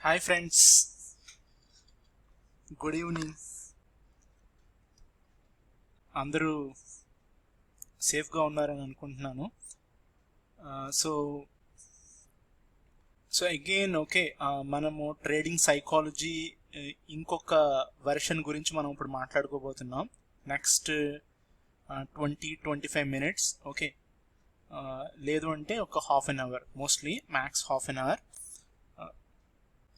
Hi friends, good evening. అందరూ సేఫ్గా ఉన్నారని అనుకుంటున్నాను. సో సో అగైన్ ఓకే, మనము ట్రేడింగ్ సైకాలజీ ఇంకొక వెర్షన్ గురించి మనం ఇప్పుడు మాట్లాడుకోబోతున్నాం. Next 20-25 minutes, okay. లేదు అంటే ఒక half an hour, mostly max half an hour.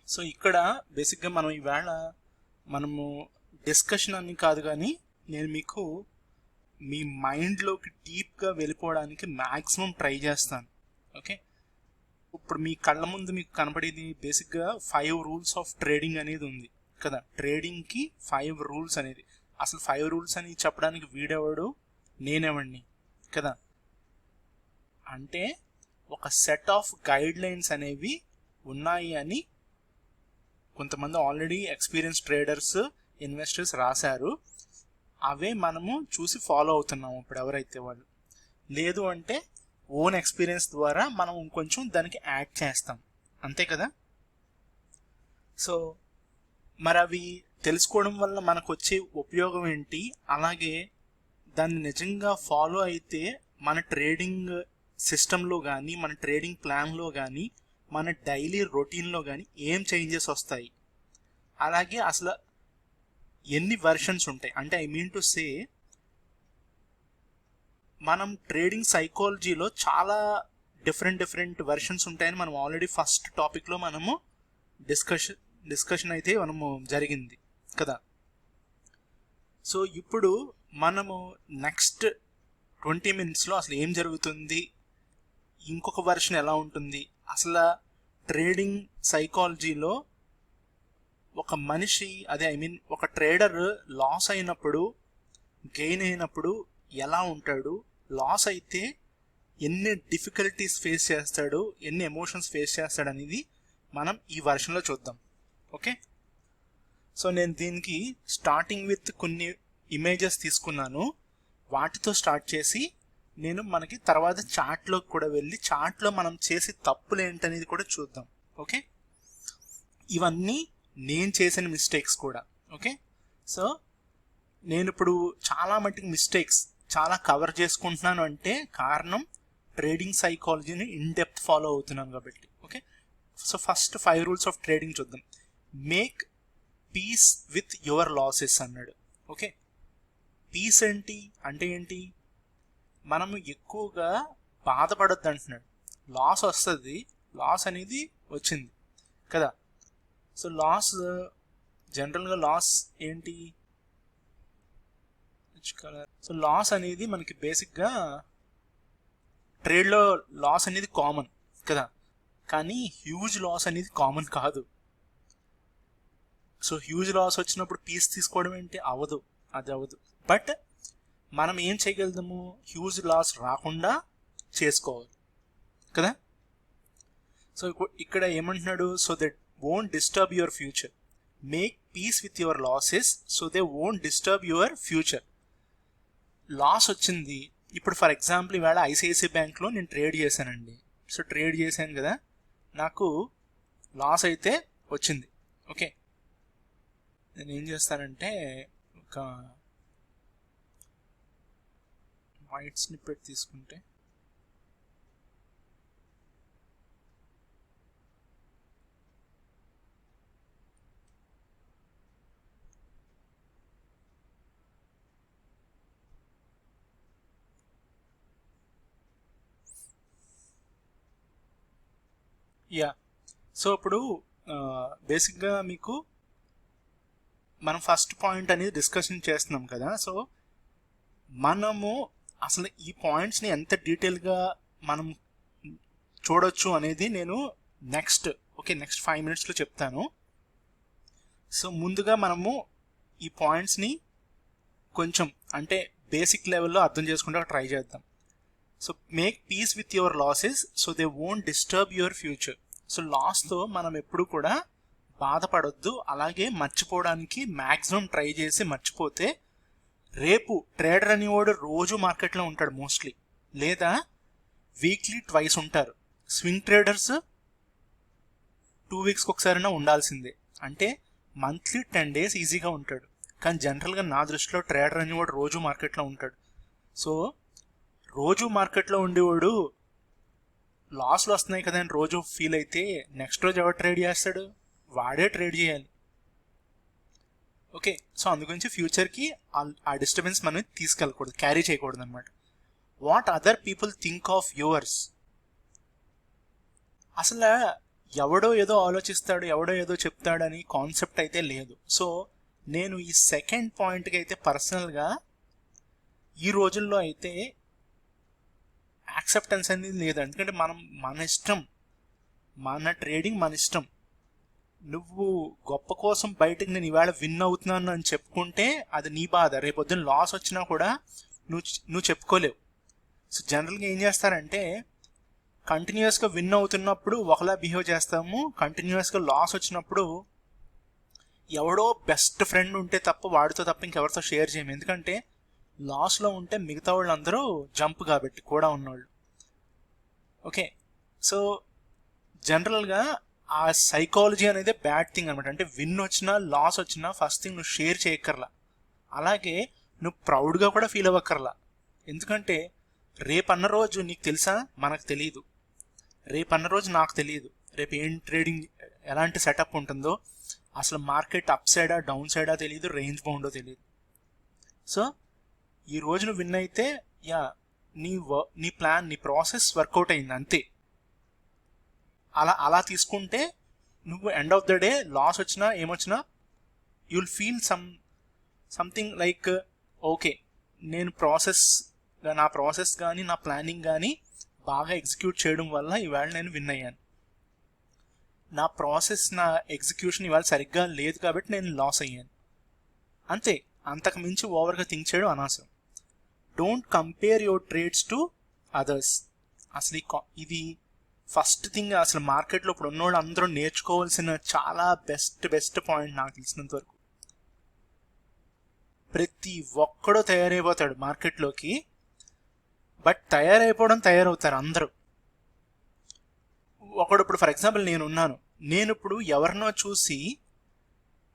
So ఇక్కడ బేసిక్గా మనం ఈవేళ మనము డిస్కషన్ అని కాదు, కానీ నేను మీకు మీ మైండ్లోకి డీప్గా వెళ్ళిపోవడానికి మ్యాక్సిమం ట్రై చేస్తాను. ఓకే, ఇప్పుడు మీ కళ్ళ ముందు మీకు కనపడేది బేసిక్గా 5 రూల్స్ ఆఫ్ ట్రేడింగ్ అనేది ఉంది కదా. ట్రేడింగ్కి 5 రూల్స్ అనేది, అసలు 5 రూల్స్ అని చెప్పడానికి వీడెవడు, నేనెవండి కదా. అంటే ఒక సెట్ ఆఫ్ గైడ్ లైన్స్ అనేవి ఉన్నాయి అని కొంతమంది ఆల్రెడీ ఎక్స్పీరియన్స్ ట్రేడర్స్, ఇన్వెస్టర్స్ రాశారు. అవే మనము చూసి ఫాలో అవుతున్నాము ఇప్పుడు ఎవరైతే వాళ్ళు. లేదు అంటే ఓన్ ఎక్స్పీరియన్స్ ద్వారా మనం ఇంకొంచెం దానికి యాడ్ చేస్తాం, అంతే కదా. సో మరి అవి తెలుసుకోవడం వల్ల మనకు వచ్చే ఉపయోగం ఏంటి, అలాగే దాన్ని నిజంగా ఫాలో అయితే మన ట్రేడింగ్ సిస్టంలో కానీ, మన ట్రేడింగ్ ప్లాన్లో కానీ, మన డైలీ రొటీన్లో కానీ ఏం చేంజెస్ వస్తాయి, అలాగే అసలు ఎన్ని వెర్షన్స్ ఉంటాయి. అంటే ఐ మీన్ టు సే, మనం ట్రేడింగ్ సైకాలజీలో చాలా డిఫరెంట్ వెర్షన్స్ ఉంటాయని మనం ఆల్రెడీ ఫస్ట్ టాపిక్లో మనము డిస్కషన్ అయితే మనము జరిగింది కదా. సో ఇప్పుడు మనము నెక్స్ట్ 20 మినిట్స్లో అసలు ఏం జరుగుతుంది, ఇంకొక వెర్షన్ ఎలా ఉంటుంది, అసలు ట్రేడింగ్ సైకాలజీలో ఒక మనిషి, అదే ఐ మీన్ ఒక ట్రేడర్ లాస్ అయినప్పుడు, గెయిన్ అయినప్పుడు ఎలా ఉంటాడు, లాస్ అయితే ఎన్ని డిఫికల్టీస్ ఫేస్ చేస్తాడు, ఎన్ని ఎమోషన్స్ ఫేస్ చేస్తాడు అనేది మనం ఈ వర్షన్లో చూద్దాం. ఓకే, సో నేను దీనికి స్టార్టింగ్ విత్ కొన్ని ఇమేజెస్ తీసుకున్నాను. వాటితో స్టార్ట్ చేసి నేను మనకి తర్వాత చార్ట్లోకి కూడా వెళ్ళి చార్ట్లో మనం చేసే తప్పులు ఏంటనేది కూడా చూద్దాం. ఓకే, ఇవన్నీ నేను చేసిన మిస్టేక్స్ కూడా. ఓకే, సో నేను ఇప్పుడు చాలా మట్టుకు మిస్టేక్స్ చాలా కవర్ చేసుకుంటున్నాను అంటే కారణం ట్రేడింగ్ సైకాలజీని ఇన్ డెప్త్ ఫాలో అవుతున్నాను కాబట్టి. Okay, so first 5 rules of trading చూద్దాం. Make peace with your losses అన్నాడు. ఓకే, పీస్ ఏంటి అంటే ఏంటి, మనము ఎక్కువగా బాధపడద్దు అంటున్నాడు. లాస్ వస్తుంది, లాస్ అనేది వచ్చింది కదా. సో లాస్, జనరల్గా లాస్ ఏంటి, సో లాస్ అనేది మనకి బేసిక్గా ట్రేడ్లో లాస్ అనేది కామన్ కదా, కానీ హ్యూజ్ లాస్ అనేది కామన్ కాదు. సో హ్యూజ్ లాస్ వచ్చినప్పుడు పీస్ తీసుకోవడం ఏంటి, అవ్వదు, అది అవ్వదు. బట్ మనం ఏం చేయగలుగుతాము, హ్యూజ్ లాస్ రాకుండా చేసుకోవాలి కదా. సో ఇక్కడ ఏమంటున్నాడు, so that won't disturb your future. Make peace with your losses so they won't disturb your future. Loss వచ్చింది, ఇప్పుడు ఫర్ ఎగ్జాంపుల్ ఇవాళ ఐసిఐసిఐ బ్యాంక్లో నేను ట్రేడ్ చేశానండి. సో ట్రేడ్ చేశాను కదా, నాకు లాస్ అయితే వచ్చింది. ఓకే, నేను ఏం చేస్తానంటే ఒక వైట్ స్నిప్పెట్ తీసుకుంటే, యా. సో ఇప్పుడు బేసిక్గా మీకు మనం ఫస్ట్ పాయింట్ అనేది డిస్కషన్ చేస్తున్నాం కదా. సో మనము అసలు ఈ పాయింట్స్ని ఎంత డీటెయిల్గా మనం చూడొచ్చు అనేది నేను నెక్స్ట్ 5 మినిట్స్లో చెప్తాను. సో ముందుగా మనము ఈ పాయింట్స్ని కొంచెం అంటే బేసిక్ లెవెల్లో అర్థం చేసుకుంటే ట్రై చేద్దాం. So make peace with your losses so they won't disturb your future. So లాస్తో మనం ఎప్పుడు కూడా బాధపడొద్దు, అలాగే మర్చిపోవడానికి మ్యాక్సిమం ట్రై చేసి మర్చిపోతే రేపు ట్రేడర్ అనేవాడు రోజు మార్కెట్లో ఉంటాడు మోస్ట్లీ, లేదా వీక్లీ ట్వైస్ ఉంటారు. స్వింగ్ ట్రేడర్స్ 2 వీక్స్కి ఒకసారైనా ఉండాల్సిందే. అంటే మంత్లీ 10 days ఈజీగా ఉంటాడు. కానీ జనరల్గా నా దృష్టిలో ట్రేడర్ అనేవాడు రోజు మార్కెట్లో ఉంటాడు. సో రోజు మార్కెట్లో ఉండేవాడు లాస్లు వస్తున్నాయి కదా అని రోజు ఫీల్ అయితే నెక్స్ట్ రోజు ఎవరు ట్రేడ్ చేస్తాడు? వాడే ట్రేడ్ చేయాలి. ఓకే, సో అందుగురించి ఫ్యూచర్కి ఆ డిస్టర్బెన్స్ మనం తీసుకెళ్ళకూడదు, క్యారీ చేయకూడదు అనమాట. What other people think of yours, అసలు ఎవడో ఏదో ఆలోచిస్తాడు, ఎవడో ఏదో చెప్తాడని కాన్సెప్ట్ అయితే లేదు. సో నేను ఈ సెకండ్ పాయింట్కి అయితే పర్సనల్గా ఈ రోజుల్లో అయితే యాక్సెప్టెన్స్ అనేది లేదు. ఎందుకంటే మన ఇష్టం, మన ట్రేడింగ్ మన ఇష్టం. నువ్వు గొప్ప కోసం బయటకు నేను ఇవాళ విన్ అవుతున్నాను అని చెప్పుకుంటే అది నీ బాధ. రేపొద్దున లాస్ వచ్చినా కూడా నువ్వు చెప్పుకోలేవు. సో జనరల్గా ఏం చేస్తారంటే కంటిన్యూస్గా విన్ అవుతున్నప్పుడు ఒకలా బిహేవ్ చేస్తాము, కంటిన్యూస్గా లాస్ వచ్చినప్పుడు ఎవడో బెస్ట్ ఫ్రెండ్ ఉంటే తప్ప వాడితో తప్ప ఇంకెవరితో షేర్ చేయము. ఎందుకంటే లాస్లో ఉంటే మిగతా వాళ్ళు అందరూ జంప్ కాబట్టి కూడా ఉన్నవాళ్ళు. ఓకే, సో జనరల్గా ఆ సైకాలజీ అనేది బ్యాడ్ థింగ్ అనమాట. అంటే విన్ వచ్చినా లాస్ వచ్చినా ఫస్ట్ థింగ్ నువ్వు షేర్ చేయక్కర్లా, అలాగే నువ్వు ప్రౌడ్గా కూడా ఫీల్ అవ్వక్కర్లా. ఎందుకంటే రేపన్న రోజు నీకు తెలుసా, మనకు తెలియదు. రేపన్న రోజు నాకు తెలియదు రేపు ఏం ట్రేడింగ్ ఎలాంటి సెటప్ ఉంటుందో, అసలు మార్కెట్ అప్ సైడా డౌన్ సైడా తెలియదు, రేంజ్ బౌండో తెలియదు. సో ఈ రోజు నువ్వు విన్ అయితే నీ ప్లాన్, నీ ప్రాసెస్ వర్కౌట్ అయింది అంతే. అలా తీసుకుంటే నువ్వు end of the day loss వచ్చినా ఏమొచ్చినా you will feel something like okay, నేను నా ప్రాసెస్ కానీ నా ప్లానింగ్ కానీ బాగా ఎగ్జిక్యూట్ చేయడం వల్ల ఇవాళ నేను విన్ అయ్యాను. నా ప్రాసెస్, నా ఎగ్జిక్యూషన్ ఇవాళ సరిగ్గా లేదు కాబట్టి నేను లాస్ అయ్యాను అంతే. అంతకు మించి ఓవర్గా థింక్ చేయడం అనవసరం. Don't compare your trades to others. అసలు ఇది ఫస్ట్ థింగ్. అసలు మార్కెట్లో ఇప్పుడు ఉన్నవాళ్ళు అందరూ నేర్చుకోవాల్సిన చాలా బెస్ట్ పాయింట్ నాకు తెలిసినంత వరకు. ప్రతి ఒక్కడో తయారైపోతాడు మార్కెట్లోకి, బట్ తయారవుతారు అందరూ. ఒకడు ఇప్పుడు ఫర్ ఎగ్జాంపుల్ నేను ఇప్పుడు ఎవరినో చూసి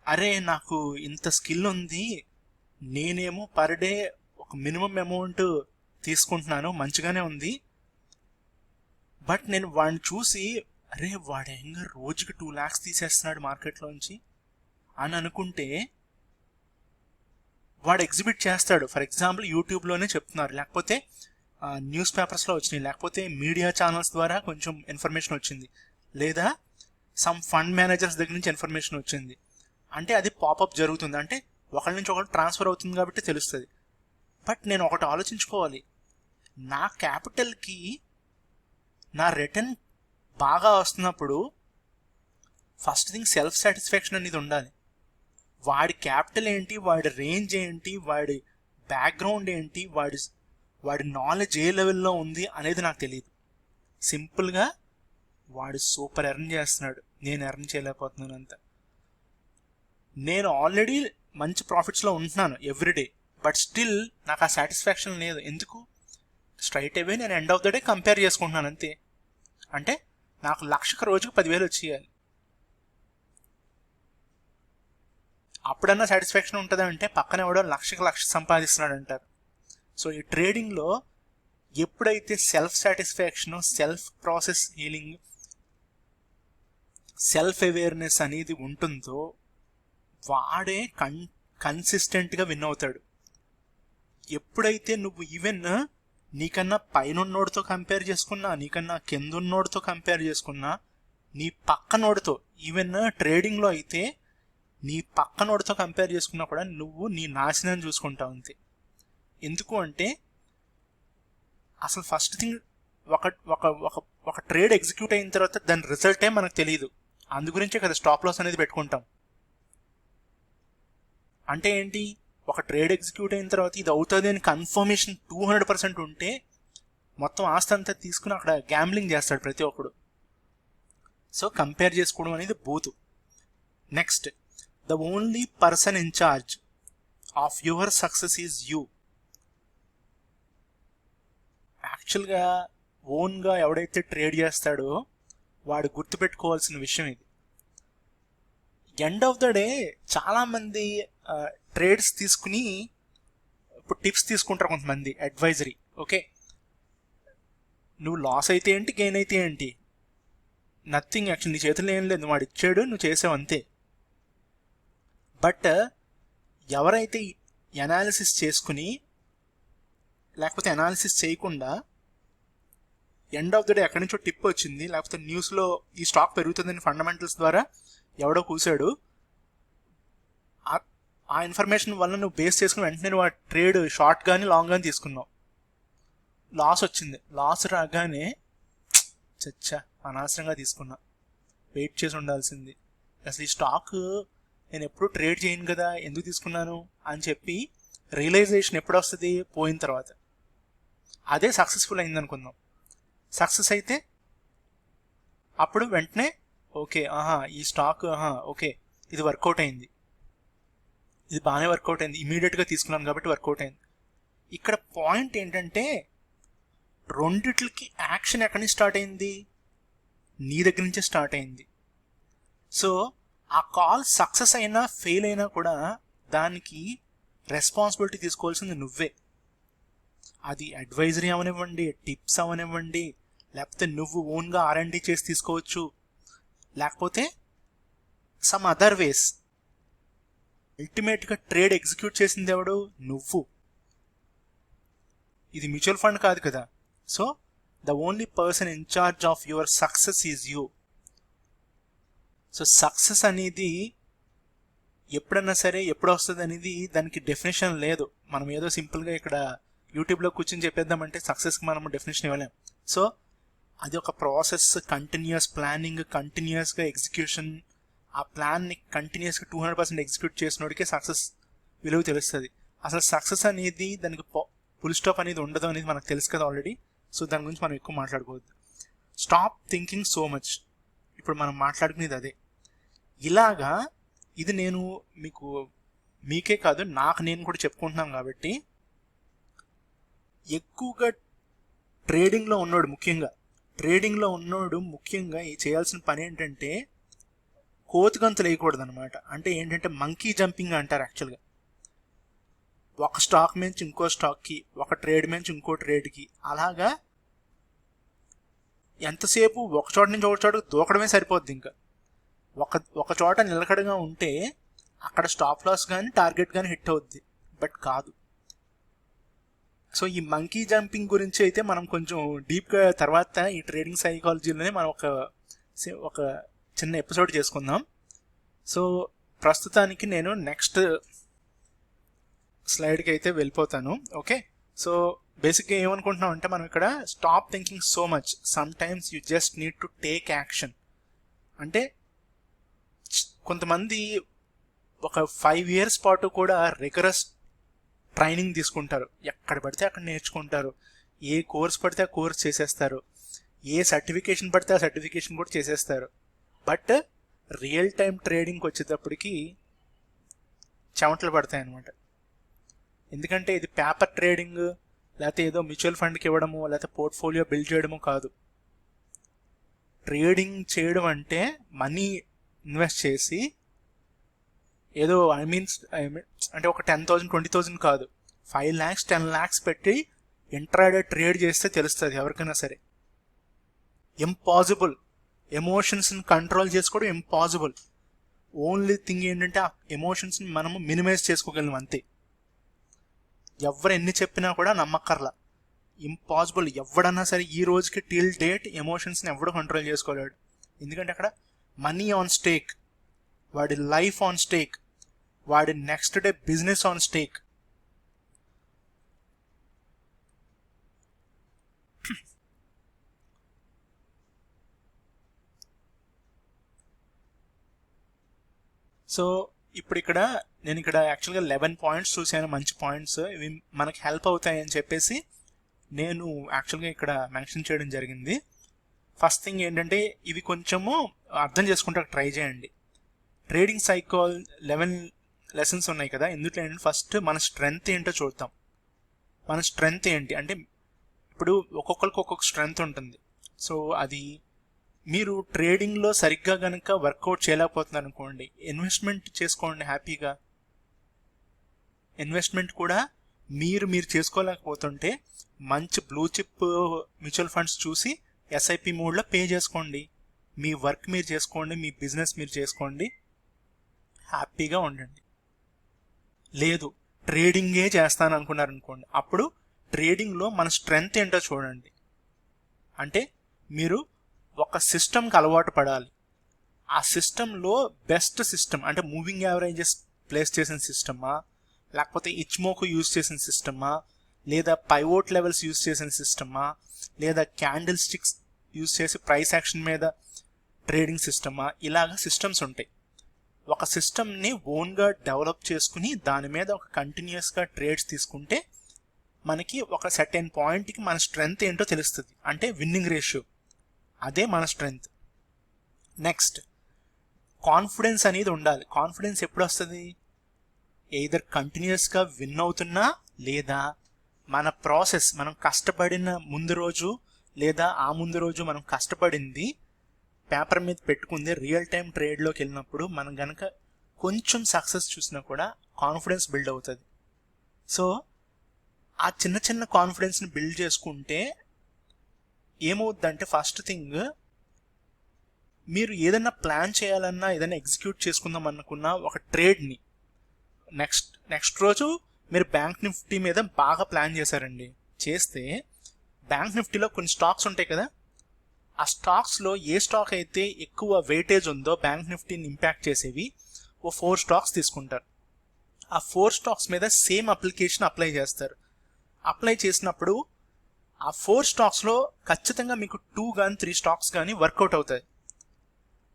అరే నాకు ఇంత స్కిల్ ఉంది, నేనేమో పర్ డే ఒక మినిమం అమౌంట్ తీసుకుంటున్నాను, మంచిగానే ఉంది, బట్ నేను వాడిని చూసి అరే వాడేంగా రోజుకి 2 lakhs తీసేస్తున్నాడు మార్కెట్లోంచి అని అనుకుంటే వాడు ఎగ్జిబిట్ చేస్తాడు. ఫర్ ఎగ్జాంపుల్ యూట్యూబ్లోనే చెప్తున్నారు, లేకపోతే న్యూస్ పేపర్స్లో వచ్చినాయి, లేకపోతే మీడియా ఛానల్స్ ద్వారా కొంచెం ఇన్ఫర్మేషన్ వచ్చింది, లేదా సమ్ ఫండ్ మేనేజర్స్ దగ్గర నుంచి ఇన్ఫర్మేషన్ వచ్చింది. అంటే అది పాపప్ జరుగుతుంది, అంటే ఒకరి నుంచి ఒకరు ట్రాన్స్ఫర్ అవుతుంది కాబట్టి తెలుస్తుంది. బట్ నేను ఒకటి ఆలోచించుకోవాలి, నా క్యాపిటల్కి నా రిటర్న్ బాగా వస్తున్నప్పుడు ఫస్ట్ థింగ్ సెల్ఫ్ సాటిస్ఫాక్షన్ అనేది ఉండాలి. వాడి క్యాపిటల్ ఏంటి, వాడి రేంజ్ ఏంటి, వాడి బ్యాక్గ్రౌండ్ ఏంటి, వాడి నాలెడ్జ్ ఏ లెవెల్లో ఉంది అనేది నాకు తెలియదు. సింపుల్గా వాడు సూపర్ ఎర్న్ చేస్తున్నాడు, నేను ఎర్న్ చేయలేకపోతున్నాను అంత. నేను ఆల్రెడీ మంచి ప్రాఫిట్స్లో ఉంటున్నాను ఎవ్రీడే, బట్ స్టిల్ నాకు ఆ సాటిస్ఫాక్షన్ లేదు. ఎందుకు? స్ట్రైట్ అవే నేను end of the day compare చేసుకుంటున్నాను అంతే. అంటే నాకు 1,00,000 రోజుకి 10,000 వచ్చేయాలి, అప్పుడన్నా సాటిస్ఫాక్షన్ ఉంటుందా అంటే పక్కన ఎవడో 1,00,000 సంపాదిస్తున్నాడు అంటారు. సో ఈ ట్రేడింగ్లో ఎప్పుడైతే self satisfaction, self process healing, self awareness అనేది ఉంటుందో వాడే కన్సిస్టెంట్గా విన్ అవుతాడు. ఎప్పుడైతే నువ్వు ఈవెన్ నీకన్నా పైనున్నోడితో కంపేర్ చేసుకున్నా, నీకన్నా కిందున్నోడితో కంపేర్ చేసుకున్నా, నీ పక్కనోడితో, ఈవెన్ ట్రేడింగ్లో అయితే నీ పక్కనోడితో కంపేర్ చేసుకున్నా కూడా నువ్వు నీ నాశనం చూసుకుంటావు అంతే. ఎందుకు అంటే అసలు ఫస్ట్ థింగ్ ఒక ట్రేడ్ ఎగ్జిక్యూట్ అయిన తర్వాత దాని రిజల్టే మనకు తెలియదు. అందు గురించే కదా స్టాప్ లాస్ అనేది పెట్టుకుంటాం. అంటే ఏంటి, ఒక ట్రేడ్ ఎగ్జిక్యూట్ అయిన తర్వాత ఇది అవుతుంది అని కన్ఫర్మేషన్ 200% ఉంటే మొత్తం ఆస్తి అంతా తీసుకుని అక్కడ గ్యాంబ్లింగ్ చేస్తాడు ప్రతి ఒక్కడు. సో కంపేర్ చేసుకోవడం అనేది బూతు. Next, the only person in charge of your success is you. యాక్చువల్గా ఓన్గా ఎవడైతే ట్రేడ్ చేస్తాడో వాడు గుర్తుపెట్టుకోవాల్సిన విషయం ఇది. ఎండ్ ఆఫ్ ద డే చాలామంది ట్రేడ్స్ తీసుకుని ఇప్పుడు టిప్స్ తీసుకుంటారు కొంతమంది, అడ్వైజరీ. ఓకే, నువ్వు లాస్ అయితే ఏంటి, గెయిన్ అయితే ఏంటి, నథింగ్, యాక్చువల్ నీ చేతుల్లో ఏం లేదు, వాడు ఇచ్చాడు, నువ్వు చేసావు అంతే. బట్ ఎవరైతే అనాలిసిస్ చేసుకుని లేకపోతే అనాలిసిస్ చేయకుండా ఎండ్ ఆఫ్ ద డే ఎక్కడి నుంచో టిప్ వచ్చింది, లేకపోతే న్యూస్లో ఈ స్టాక్ పెరుగుతుందని ఫండమెంటల్స్ ద్వారా ఎవడో కూసాడు, ఆ ఇన్ఫర్మేషన్ వల్ల నువ్వు బేస్ చేసుకుని వెంటనే నువ్వు ఆ ట్రేడ్ షార్ట్ కానీ లాంగ్ కానీ తీసుకున్నావు, లాస్ వచ్చింది. లాస్ రాగానే చచ్చా అనవసరంగా తీసుకున్నా, వెయిట్ చేసి ఉండాల్సింది, అసలు ఈ స్టాక్ నేను ఎప్పుడు ట్రేడ్ చేయను కదా, ఎందుకు తీసుకున్నాను అని చెప్పి రియలైజేషన్ ఎప్పుడు వస్తుంది, పోయిన తర్వాత. అదే సక్సెస్ఫుల్ అయింది అనుకుందాం. సక్సెస్ అయితే అప్పుడు వెంటనే ఓకే, ఈ స్టాక్ ఓకే ఇది వర్కౌట్ అయింది, ఇది బాగానే వర్కౌట్ అయింది, ఇమీడియట్గా తీసుకున్నాను కాబట్టి వర్కౌట్ అయింది. ఇక్కడ పాయింట్ ఏంటంటే రెండిట్లకి యాక్షన్ ఎక్కడి నుంచి స్టార్ట్ అయింది, నీ దగ్గర నుంచే స్టార్ట్ అయింది. సో ఆ కాల్ సక్సెస్ అయినా ఫెయిల్ అయినా కూడా దానికి రెస్పాన్సిబిలిటీ తీసుకోవాల్సింది నువ్వే. అది అడ్వైజరీ అవనివ్వండి, టిప్స్ అవనివ్వండి, లేకపోతే నువ్వు ఓన్గా R&D చేసి తీసుకోవచ్చు, లేకపోతే సమ్ అదర్ వేస్. అల్టిమేట్గా ట్రేడ్ ఎగ్జిక్యూట్ చేసింది ఎవడు, నువ్వు. ఇది మ్యూచువల్ ఫండ్ కాదు కదా. So the only person in charge of your success is you. So success అనేది ఎప్పుడన్నా సరే ఎప్పుడు వస్తుంది అనేది దానికి డెఫినేషన్ లేదు. మనం ఏదో సింపుల్గా ఇక్కడ యూట్యూబ్లో కూర్చొని చెప్పేద్దామంటే సక్సెస్కి మనం డెఫినేషన్ ఇవ్వలేం. సో అది ఒక ప్రాసెస్, కంటిన్యూస్ ప్లానింగ్, కంటిన్యూస్గా ఎగ్జిక్యూషన్. ఆ ప్లాన్ని కంటిన్యూస్గా 200% ఎగ్జిక్యూట్ చేసినోడికే సక్సెస్ విలువ తెలుస్తుంది. అసలు సక్సెస్ అనేది దానికి ఫుల్ స్టాప్ అనేది ఉండదు అనేది మనకు తెలుసు కదా ఆల్రెడీ. సో దాని గురించి మనం ఎక్కువ మాట్లాడుకోవద్దు. Stop thinking so much. ఇప్పుడు మనం మాట్లాడుకునేది అదే. ఇలాగా ఇది నేను మీకే కాదు నాకు నేను కూడా చెప్పుకుంటున్నాను కాబట్టి, ఎక్కువగా ట్రేడింగ్లో ఉన్నోడు ముఖ్యంగా చేయాల్సిన పని ఏంటంటే కోతిగంతులు వేయకూడదు అనమాట. అంటే ఏంటంటే మంకీ జంపింగ్ అంటారు యాక్చువల్గా. ఒక స్టాక్ నుంచి ఇంకో స్టాక్కి, ఒక ట్రేడ్ నుంచి ఇంకో ట్రేడ్కి, అలాగా ఎంతసేపు ఒక చోట నుంచి ఒక చోటకి దూకడమే సరిపోద్ది. ఇంకా ఒక చోట నిలకడగా ఉంటే అక్కడ స్టాప్ లాస్ కానీ టార్గెట్ కానీ హిట్ అవుద్ది, బట్ కాదు. సో ఈ మంకీ జంపింగ్ గురించి అయితే మనం కొంచెం డీప్గా తర్వాత ఈ ట్రేడింగ్ సైకాలజీలోనే మనం ఒక చిన్న ఎపిసోడ్ చేసుకుందాం. సో ప్రస్తుతానికి నేను నెక్స్ట్ స్లైడ్కి అయితే వెళ్ళిపోతాను. ఓకే, సో బేసిక్గా ఏమనుకుంటున్నాం అంటే మనం ఇక్కడ stop thinking so much, some times you just need to take action. అంటే కొంతమంది ఒక 5 years పాటు కూడా రిగరస్ ట్రైనింగ్ తీసుకుంటారు, ఎక్కడ పడితే అక్కడ నేర్చుకుంటారు, ఏ కోర్స్ పడితే ఆ కోర్స్ చేసేస్తారు, ఏ సర్టిఫికేషన్ పడితే ఆ సర్టిఫికేషన్ కూడా చేసేస్తారు. బట్ రియల్ టైం ట్రేడింగ్కి వచ్చేటప్పటికి చెమటలు పడతాయి అన్నమాట. ఎందుకంటే ఇది పేపర్ ట్రేడింగ్, లేకపోతే ఏదో మ్యూచువల్ ఫండ్కి ఇవ్వడము, లేకపోతే పోర్ట్ఫోలియో బిల్డ్ చేయడము కాదు. ట్రేడింగ్ చేయడం అంటే మనీ ఇన్వెస్ట్ చేసి ఏదో అంటే ఒక 10,000 20,000 కాదు, 5 lakhs 10 lakhs పెట్టి ఇంట్రాడే ట్రేడ్ చేస్తే తెలుస్తుంది ఎవరికైనా సరే. ఇంపాసిబుల్. ఎమోషన్స్ని కంట్రోల్ చేసుకోవడం ఇంపాసిబుల్. ఓన్లీ థింగ్ ఏంటంటే ఆ ఎమోషన్స్ని మనము మినిమైజ్ చేసుకోగలం అంతే. ఎవరు ఎన్ని చెప్పినా కూడా నమ్మక్కర్లా, ఇంపాసిబుల్. ఎవడన్నా సరే ఈ రోజుకి టిల్ డేట్ ఎమోషన్స్ని ఎవడు కంట్రోల్ చేసుకోలేడు. ఎందుకంటే అక్కడ మనీ ఆన్ స్టేక్, వాడి లైఫ్ ఆన్ స్టేక్, వాడి next day business on stake. So ఇప్పుడు నేను ఇక్కడ యాక్చువల్గా 11 points చూసాను, మంచి పాయింట్స్, ఇవి మనకి హెల్ప్ అవుతాయని చెప్పేసి నేను యాక్చువల్గా ఇక్కడ మెన్షన్ చేయడం జరిగింది. ఫస్ట్ థింగ్ ఏంటంటే ఇవి కొంచెము అర్థం చేసుకుంటే ట్రై చేయండి. ట్రేడింగ్ సైకాలజీ 11 lessons ఉన్నాయి కదా, ఎందుట్లో ఏంటంటే ఫస్ట్ మన స్ట్రెంగ్త్ ఏంటో చూద్దాం. మన స్ట్రెంగ్త్ ఏంటి అంటే ఇప్పుడు ఒక్కొక్కరికి ఒక్కొక్క స్ట్రెంగ్త్ ఉంటుంది. సో అది మీరు ట్రేడింగ్లో సరిగ్గా కనుక వర్కౌట్ చేయలేకపోతున్నారు అనుకోండి, ఇన్వెస్ట్మెంట్ చేసుకోండి హ్యాపీగా. ఇన్వెస్ట్మెంట్ కూడా మీరు చేసుకోలేకపోతుంటే మంచి బ్లూ చిప్ మ్యూచువల్ ఫండ్స్ చూసి ఎస్ఐపి మోడ్లో పే చేసుకోండి. మీ వర్క్ మీరు చేసుకోండి, మీ బిజినెస్ మీరు చేసుకోండి, హ్యాపీగా ఉండండి. లేదు ట్రేడింగే చేస్తాను అనుకున్నారు అనుకోండి, అప్పుడు ట్రేడింగ్లో మన స్ట్రెంగ్త్ ఏంటో చూడండి. అంటే మీరు ఒక సిస్టమ్కి అలవాటు పడాలి. ఆ సిస్టంలో బెస్ట్ సిస్టమ్ అంటే మూవింగ్ యావరేజెస్ ప్లేస్ చేసిన సిస్టమా, లేకపోతే ఇచ్మోకు యూజ్ చేసిన సిస్టమా, లేదా పైవోట్ లెవెల్స్ యూజ్ చేసిన సిస్టమా, లేదా క్యాండిల్ స్టిక్స్ యూజ్ చేసి ప్రైస్ యాక్షన్ మీద ట్రేడింగ్ సిస్టమా, ఇలాగ సిస్టమ్స్ ఉంటాయి. ఒక సిస్టమ్ని ఓన్గా డెవలప్ చేసుకుని దాని మీద ఒక కంటిన్యూస్గా ట్రేడ్స్ తీసుకుంటే మనకి ఒక సర్టెన్ పాయింట్కి మన స్ట్రెంగ్త్ ఏంటో తెలుస్తుంది. అంటే విన్నింగ్ రేషియో, అదే మన స్ట్రెంగ్త్. నెక్స్ట్ కాన్ఫిడెన్స్ అనేది ఉండాలి. కాన్ఫిడెన్స్ ఎప్పుడు వస్తుంది? ఎయిదర్ కంటిన్యూస్గా విన్ అవుతున్నా, లేదా మన ప్రాసెస్ మనం కష్టపడిన ముందు రోజు లేదా ఆ ముందు రోజు మనం కష్టపడింది పేపర్ మీద పెట్టుకుంది రియల్ టైం ట్రేడ్లోకి వెళ్ళినప్పుడు మనం కనుక కొంచెం సక్సెస్ చూసినా కూడా కాన్ఫిడెన్స్ బిల్డ్ అవుతుంది. సో ఆ చిన్న చిన్న కాన్ఫిడెన్స్ని బిల్డ్ చేసుకుంటే ఏమవుద్దంటే, ఫస్ట్ థింగ్ మీరు ఏదైనా ప్లాన్ చేయాలన్నా, ఏదైనా ఎగ్జిక్యూట్ చేసుకుందాం అనుకున్నా ఒక ట్రేడ్ని నెక్స్ట్ రోజు మీరు బ్యాంక్ నిఫ్టీ మీద బాగా ప్లాన్ చేశారండి. చేస్తే బ్యాంక్ నిఫ్టీలో కొన్ని స్టాక్స్ ఉంటాయి కదా, ఆ స్టాక్స్లో ఏ స్టాక్ అయితే ఎక్కువ వెయిటేజ్ ఉందో బ్యాంక్ నిఫ్టీని ఇంపాక్ట్ చేసేవి ఓ 4 స్టాక్స్ తీసుకుంటారు. ఆ 4 స్టాక్స్ మీద సేమ్ అప్లికేషన్ అప్లై చేస్తారు. అప్లై చేసినప్పుడు ఆ 4 స్టాక్స్లో ఖచ్చితంగా మీకు 2 కానీ 3 స్టాక్స్ కానీ వర్కౌట్ అవుతాయి.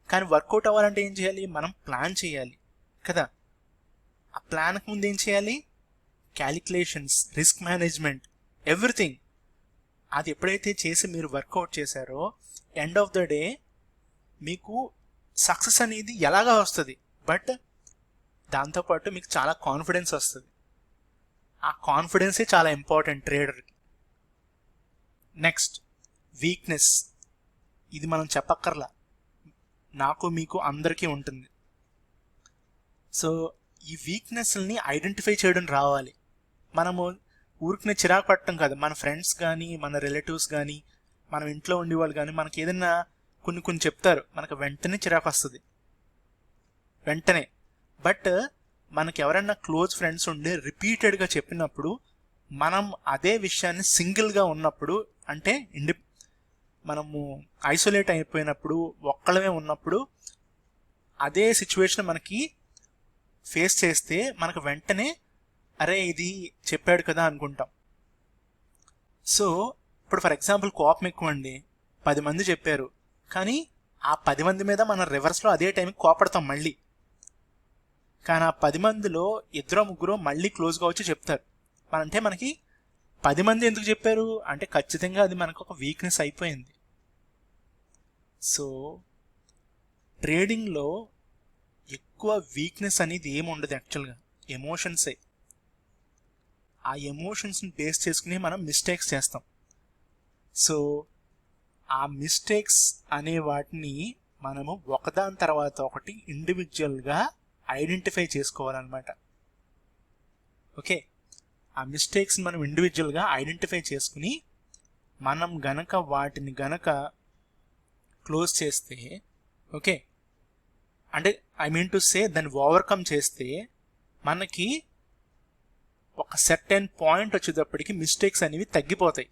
కానీ వర్కౌట్ అవ్వాలంటే ఏం చేయాలి? మనం ప్లాన్ చేయాలి కదా. ఆ ప్లాన్కి ముందు ఏం చేయాలి? Calculations, risk management, everything. అది ఎప్పుడైతే చేసి మీరు వర్కౌట్ చేశారో ఎండ్ ఆఫ్ ద డే మీకు సక్సెస్ అనేది ఎలాగా వస్తుంది, బట్ దాంతోపాటు మీకు చాలా కాన్ఫిడెన్స్ వస్తుంది. ఆ కాన్ఫిడెన్సే చాలా ఇంపార్టెంట్ ట్రేడర్కి. Next weakness. ఇది మనం చెప్పక్కర్లా, నాకు మీకు అందరికీ ఉంటుంది. సో ఈ వీక్నెస్ని ఐడెంటిఫై చేయడం రావాలి. మనము ఊరికనే చిరాకు పట్టడం కాదు, మన ఫ్రెండ్స్ కానీ మన రిలేటివ్స్ కానీ మన ఇంట్లో ఉండేవాళ్ళు కానీ మనకి ఏదైనా కొన్ని చెప్తారు, మనకు వెంటనే చిరాకు వస్తుంది వెంటనే. బట్ మనకి ఎవరైనా క్లోజ్ ఫ్రెండ్స్ ఉండి రిపీటెడ్గా చెప్పినప్పుడు మనం అదే విషయాన్ని సింగిల్గా ఉన్నప్పుడు, అంటే మనము ఐసోలేట్ అయిపోయినప్పుడు, ఒక్కళ్ళమే ఉన్నప్పుడు అదే సిచ్యువేషన్ మనకి ఫేస్ చేస్తే మనకు వెంటనే అరే ఇది చెప్పాడు కదా అనుకుంటాం. సో ఇప్పుడు ఫర్ ఎగ్జాంపుల్ కోపం ఎక్కువ అండి, 10 మంది చెప్పారు, కానీ ఆ 10 మంది మీద మనం రివర్స్లో అదే టైంకి కోపడతాం మళ్ళీ. కానీ ఆ 10 మందిలో 2-3 మళ్ళీ క్లోజ్గా వచ్చి చెప్తారు. అంటే మనకి 10 మంది ఎందుకు చెప్పారు అంటే ఖచ్చితంగా అది మనకు ఒక వీక్నెస్ అయిపోయింది. సో ట్రేడింగ్లో ఎక్కువ వీక్నెస్ అనేది ఏముండదు, యాక్చువల్గా ఎమోషన్సే. ఆ ఎమోషన్స్ని బేస్ చేసుకుని మనం మిస్టేక్స్ చేస్తాం. సో ఆ మిస్టేక్స్ అనే వాటిని మనము ఒకదాని తర్వాత ఒకటి ఇండివిజువల్గా ఐడెంటిఫై చేసుకోవాలన్నమాట. ఓకే, ఆ మిస్టేక్స్ని మనం ఇండివిజువల్గా ఐడెంటిఫై చేసుకుని మనం గనక వాటిని గనక క్లోజ్ చేస్తే, ఓకే, అంటే ఐ మీన్ టు సే దాన్ని ఓవర్కమ్ చేస్తే మనకి ఒక సర్టెన్ పాయింట్ వచ్చేటప్పటికి మిస్టేక్స్ అనేవి తగ్గిపోతాయి.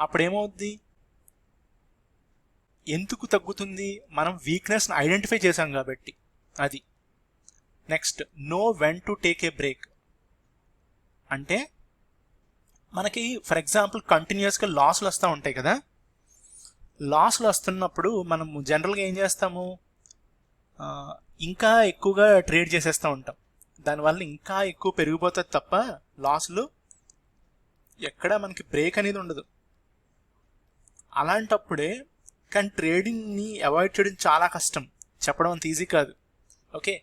అప్పుడేమవుద్ది? ఎందుకు తగ్గుతుంది? మనం వీక్నెస్ని ఐడెంటిఫై చేసాం కాబట్టి. అది next know when to take a break. అంటే మనకి ఫర్ ఎగ్జాంపుల్ కంటిన్యూస్గా లాస్లు వస్తూ ఉంటాయి కదా, లాస్లు వస్తున్నప్పుడు మనము జనరల్గా ఏం చేస్తాము, ఇంకా ఎక్కువగా ట్రేడ్ చేసేస్తూ ఉంటాం. దానివల్ల ఇంకా ఎక్కువ పెరిగిపోతుంది తప్ప లాస్లు ఎక్కడ మనకి బ్రేక్ అనేది ఉండదు. అలాంటప్పుడే కానీ ట్రేడింగ్ని అవాయిడ్ చేయడం చాలా కష్టం, చెప్పడం అంత ఈజీ కాదు. ఓకే,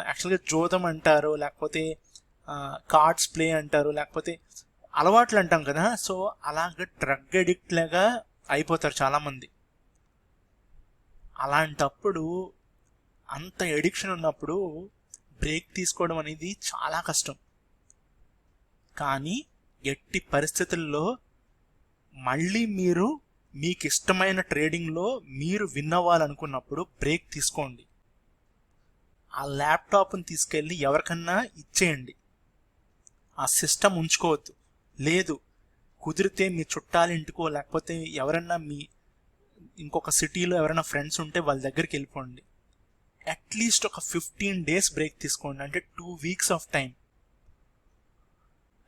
యాక్చువల్గా జోదం అంటారు, లేకపోతే కార్డ్స్ ప్లే అంటారు, లేకపోతే అలవాట్లు అంటాం కదా. సో అలాగ డ్రగ్ అడిక్ట్ లాగా అయిపోతారు చాలామంది. అలాంటప్పుడు అంత ఎడిక్షన్ ఉన్నప్పుడు బ్రేక్ తీసుకోవడం అనేది చాలా కష్టం. కానీ ఎట్టి పరిస్థితుల్లో మళ్ళీ మీరు మీకు ఇష్టమైన ట్రేడింగ్లో మీరు విన్ అవ్వాలనుకున్నప్పుడు బ్రేక్ తీసుకోండి. ఆ ల్యాప్టాప్ని తీసుకెళ్ళి ఎవరికన్నా ఇచ్చేయండి. ఆ సిస్టమ్ ఉంచుకోవద్దు. లేదు కుదిరితే మీ చుట్టాలింటికో లేకపోతే ఎవరన్నా మీ ఇంకొక సిటీలో ఎవరైనా ఫ్రెండ్స్ ఉంటే వాళ్ళ దగ్గరికి వెళ్ళిపోండి. అట్లీస్ట్ ఒక 15 days బ్రేక్ తీసుకోండి. అంటే 2 weeks ఆఫ్ టైం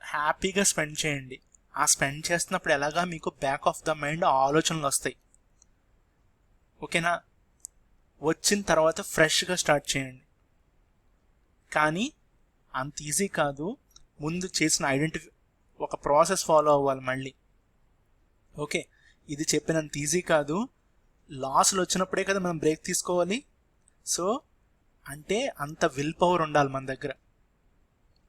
హ్యాపీగా స్పెండ్ చేయండి. ఆ స్పెండ్ చేస్తున్నప్పుడు ఎలాగా మీకు బ్యాక్ ఆఫ్ ద మైండ్ ఆలోచనలు వస్తాయి. ఓకేనా? వచ్చిన తర్వాత ఫ్రెష్గా స్టార్ట్ చేయండి. కానీ అంత ఈజీ కాదు. ముందు చేసిన ఒక ప్రాసెస్ ఫాలో అవ్వాలి మళ్ళీ. ఓకే, ఇది చెప్పినంత ఈజీ కాదు. లాస్లు వచ్చినప్పుడే కదా మనం బ్రేక్ తీసుకోవాలి. సో అంటే అంత విల్ పవర్ ఉండాలి మన దగ్గర.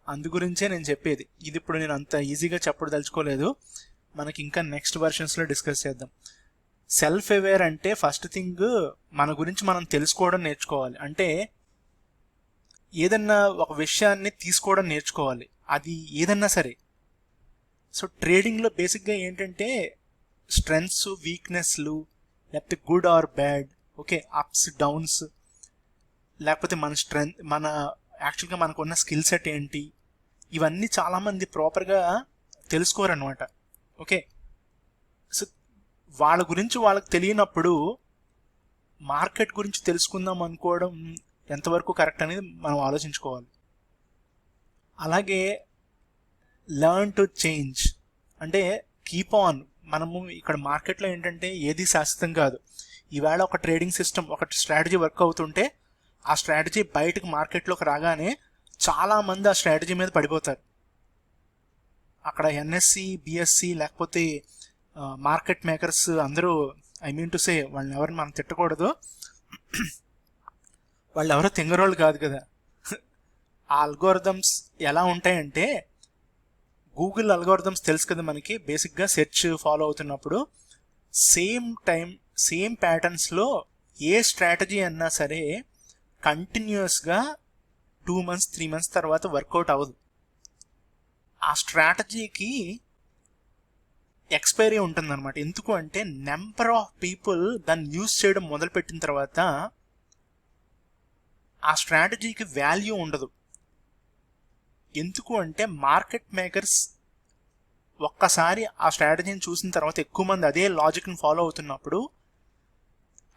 అందు గురించే నేను చెప్పేది. ఇది ఇప్పుడు నేను అంత ఈజీగా చెప్పదలుచుకోలేదు. మనకి ఇంకా నెక్స్ట్ వెర్షన్స్లో డిస్కస్ చేద్దాం. సెల్ఫ్ అవేర్ అంటే ఫస్ట్ థింగ్ మన గురించి మనం తెలుసుకోవడం నేర్చుకోవాలి. అంటే ఏదన్నా ఒక విషయాన్ని తీసుకోవడం నేర్చుకోవాలి, అది ఏదన్నా సరే. సో ట్రేడింగ్లో బేసిక్గా ఏంటంటే స్ట్రెంగ్త్స్, వీక్నెస్లు, లేకపోతే good or bad, okay, ups downs, లేకపోతే మన యాక్చువల్గా మనకున్న స్కిల్ సెట్ ఏంటి, ఇవన్నీ చాలామంది ప్రాపర్గా తెలుసుకోరనమాట. ఓకే, సో వాళ్ళ గురించి వాళ్ళకి తెలియనప్పుడు మార్కెట్ గురించి తెలుసుకుందాం అనుకోవడం ఎంతవరకు కరెక్ట్ అనేది మనం ఆలోచించుకోవాలి. అలాగే లెర్న్ టు చేంజ్ అంటే కీప్ ఆన్. మనము ఇక్కడ మార్కెట్లో ఏంటంటే ఏది శాశ్వతం కాదు. ఈవేళ ఒక ట్రేడింగ్ సిస్టమ్, ఒక స్ట్రాటజీ వర్క్ అవుతుంటే ఆ స్ట్రాటజీ బయటకు మార్కెట్లోకి రాగానే చాలామంది ఆ స్ట్రాటజీ మీద పడిపోతారు. అక్కడ ఎన్ఎస్సి, బిఎస్సి లేకపోతే మార్కెట్ మేకర్స్ అందరూ, ఐ మీన్ టు సే, వాళ్ళని ఎవరిని మనం తిట్టకూడదు, వాళ్ళు ఎవరో తింగరోళ్ళు కాదు కదా. ఆ అల్గోరిథమ్స్ ఎలా ఉంటాయంటే, గూగుల్ అల్గోరిథమ్స్ తెలుసు కదా మనకి, బేసిక్గా సెర్చ్ ఫాలో అవుతున్నప్పుడు సేమ్ ప్యాటర్న్స్లో ఏ స్ట్రాటజీ అన్నా సరే కంటిన్యూస్గా 2 months 3 months తర్వాత వర్కౌట్ అవ్వదు. ఆ స్ట్రాటజీకి ఎక్స్పైరీ ఉంటుందన్నమాట. ఎందుకు అంటే నెంబర్ ఆఫ్ పీపుల్ దాన్ని యూజ్ చేయడం మొదలుపెట్టిన తర్వాత ఆ స్ట్రాటజీకి వాల్యూ ఉండదు. ఎందుకు అంటే మార్కెట్ మేకర్స్ ఒక్కసారి ఆ స్ట్రాటజీని చూసిన తర్వాత ఎక్కువ మంది అదే లాజిక్ని ఫాలో అవుతున్నప్పుడు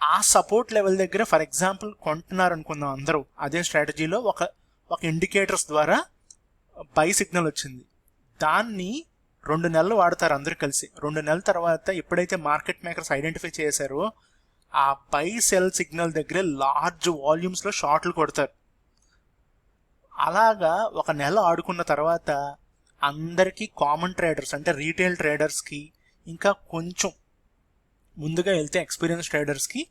ఆ సపోర్ట్ లెవెల్ దగ్గర, ఫర్ ఎగ్జాంపుల్ కొంటున్నారు అనుకుందాం అందరూ అదే స్ట్రాటజీలో, ఒక ఇండికేటర్స్ ద్వారా బై సిగ్నల్ వచ్చింది. దాన్ని 2 నెలలు వాడతారు అందరూ కలిసి. 2 నెలల తర్వాత ఎప్పుడైతే మార్కెట్ మేకర్స్ ఐడెంటిఫై చేశారో ఆ బై సెల్ సిగ్నల్ దగ్గర లార్జ్ వాల్యూమ్స్లో షార్ట్లు కొడతారు. అలాగా 1 నెల ఆడుకున్న తర్వాత అందరికీ కామన్ ట్రేడర్స్ అంటే రీటైల్ ట్రేడర్స్కి, ఇంకా కొంచెం ముందుగా వెళ్తే ఎక్స్పీరియన్స్ ట్రేడర్స్కి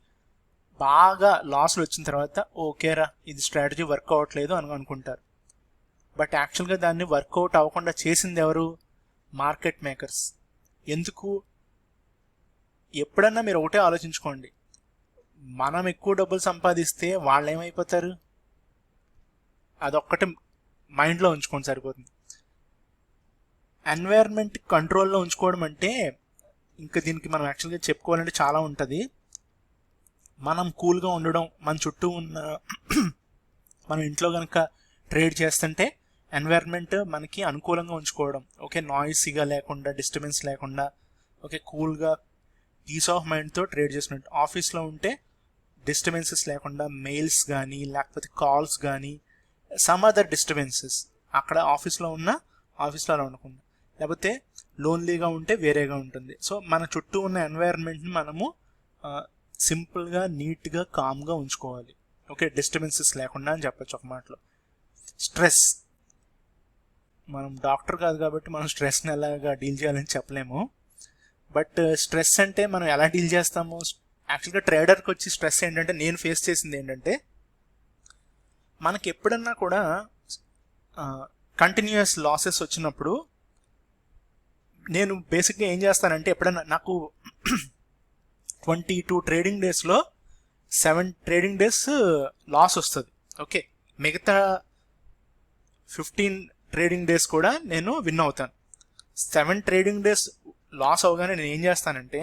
బాగా లాస్లు వచ్చిన తర్వాత ఓకేరా ఇది స్ట్రాటజీ వర్క్ అవ్వట్లేదు అని అనుకుంటారు. బట్ యాక్చువల్గా దాన్ని వర్కౌట్ అవ్వకుండా చేసింది ఎవరు? Market makers. ఎందుకు? ఎప్పుడన్నా మీరు ఒకటే ఆలోచించుకోండి, మనం ఎక్కువ డబ్బులు సంపాదిస్తే వాళ్ళు ఏమైపోతారు? అదొక్కటి మైండ్లో ఉంచుకోండి, సరిపోతుంది. ఎన్వైర్న్మెంట్ కంట్రోల్లో ఉంచుకోవడం అంటే ఇంకా దీనికి మనం యాక్చువల్గా చెప్పుకోవాలంటే చాలా ఉంటుంది. మనం కూల్గా ఉండడం, మన చుట్టూ ఉన్న మనం ఇంట్లో కనుక ట్రేడ్ చేస్తుంటే ఎన్వైర్న్మెంట్ మనకి అనుకూలంగా ఉంచుకోవడం, ఓకే, నాయిసీగా లేకుండా, డిస్టర్బెన్స్ లేకుండా, ఓకే, కూల్గా పీస్ ఆఫ్ మైండ్తో ట్రేడ్ చేసినట్టు. ఆఫీస్లో ఉంటే డిస్టర్బెన్సెస్ లేకుండా, మెయిల్స్ కానీ లేకపోతే కాల్స్ కానీ, సమ్ అదర్ డిస్టర్బెన్సెస్ అక్కడ ఆఫీస్లో అలా ఉండకుండా, లేకపోతే లోన్లీగా ఉంటే వేరేగా ఉంటుంది. సో మన చుట్టూ ఉన్న ఎన్వైర్న్మెంట్ని మనము సింపుల్గా, నీట్గా, కామ్గా ఉంచుకోవాలి. ఓకే, డిస్టర్బెన్సెస్ లేకుండా అని చెప్పచ్చు ఒక మాటలో. స్ట్రెస్, మనం డాక్టర్ కాదు కాబట్టి మనం స్ట్రెస్ని ఎలాగా డీల్ చేయాలని చెప్పలేము. బట్ స్ట్రెస్ అంటే మనం ఎలా డీల్ చేస్తాము? యాక్చువల్గా ట్రేడర్కి వచ్చి స్ట్రెస్ ఏంటంటే, నేను ఫేస్ చేసింది ఏంటంటే, మనకి ఎప్పుడన్నా కూడా కంటిన్యూస్ లాసెస్ వచ్చినప్పుడు నేను బేసిక్గా ఏం చేస్తానంటే, ఎప్పుడన్నా నాకు 22 ట్రేడింగ్ డేస్లో 7 ట్రేడింగ్ డేస్ లాస్ వస్తుంది. ఓకే, మిగతా 15 ట్రేడింగ్ డేస్ కూడా నేను విన్ అవుతాను. 7 ట్రేడింగ్ డేస్ లాస్ అవగానే నేను ఏం చేస్తానంటే,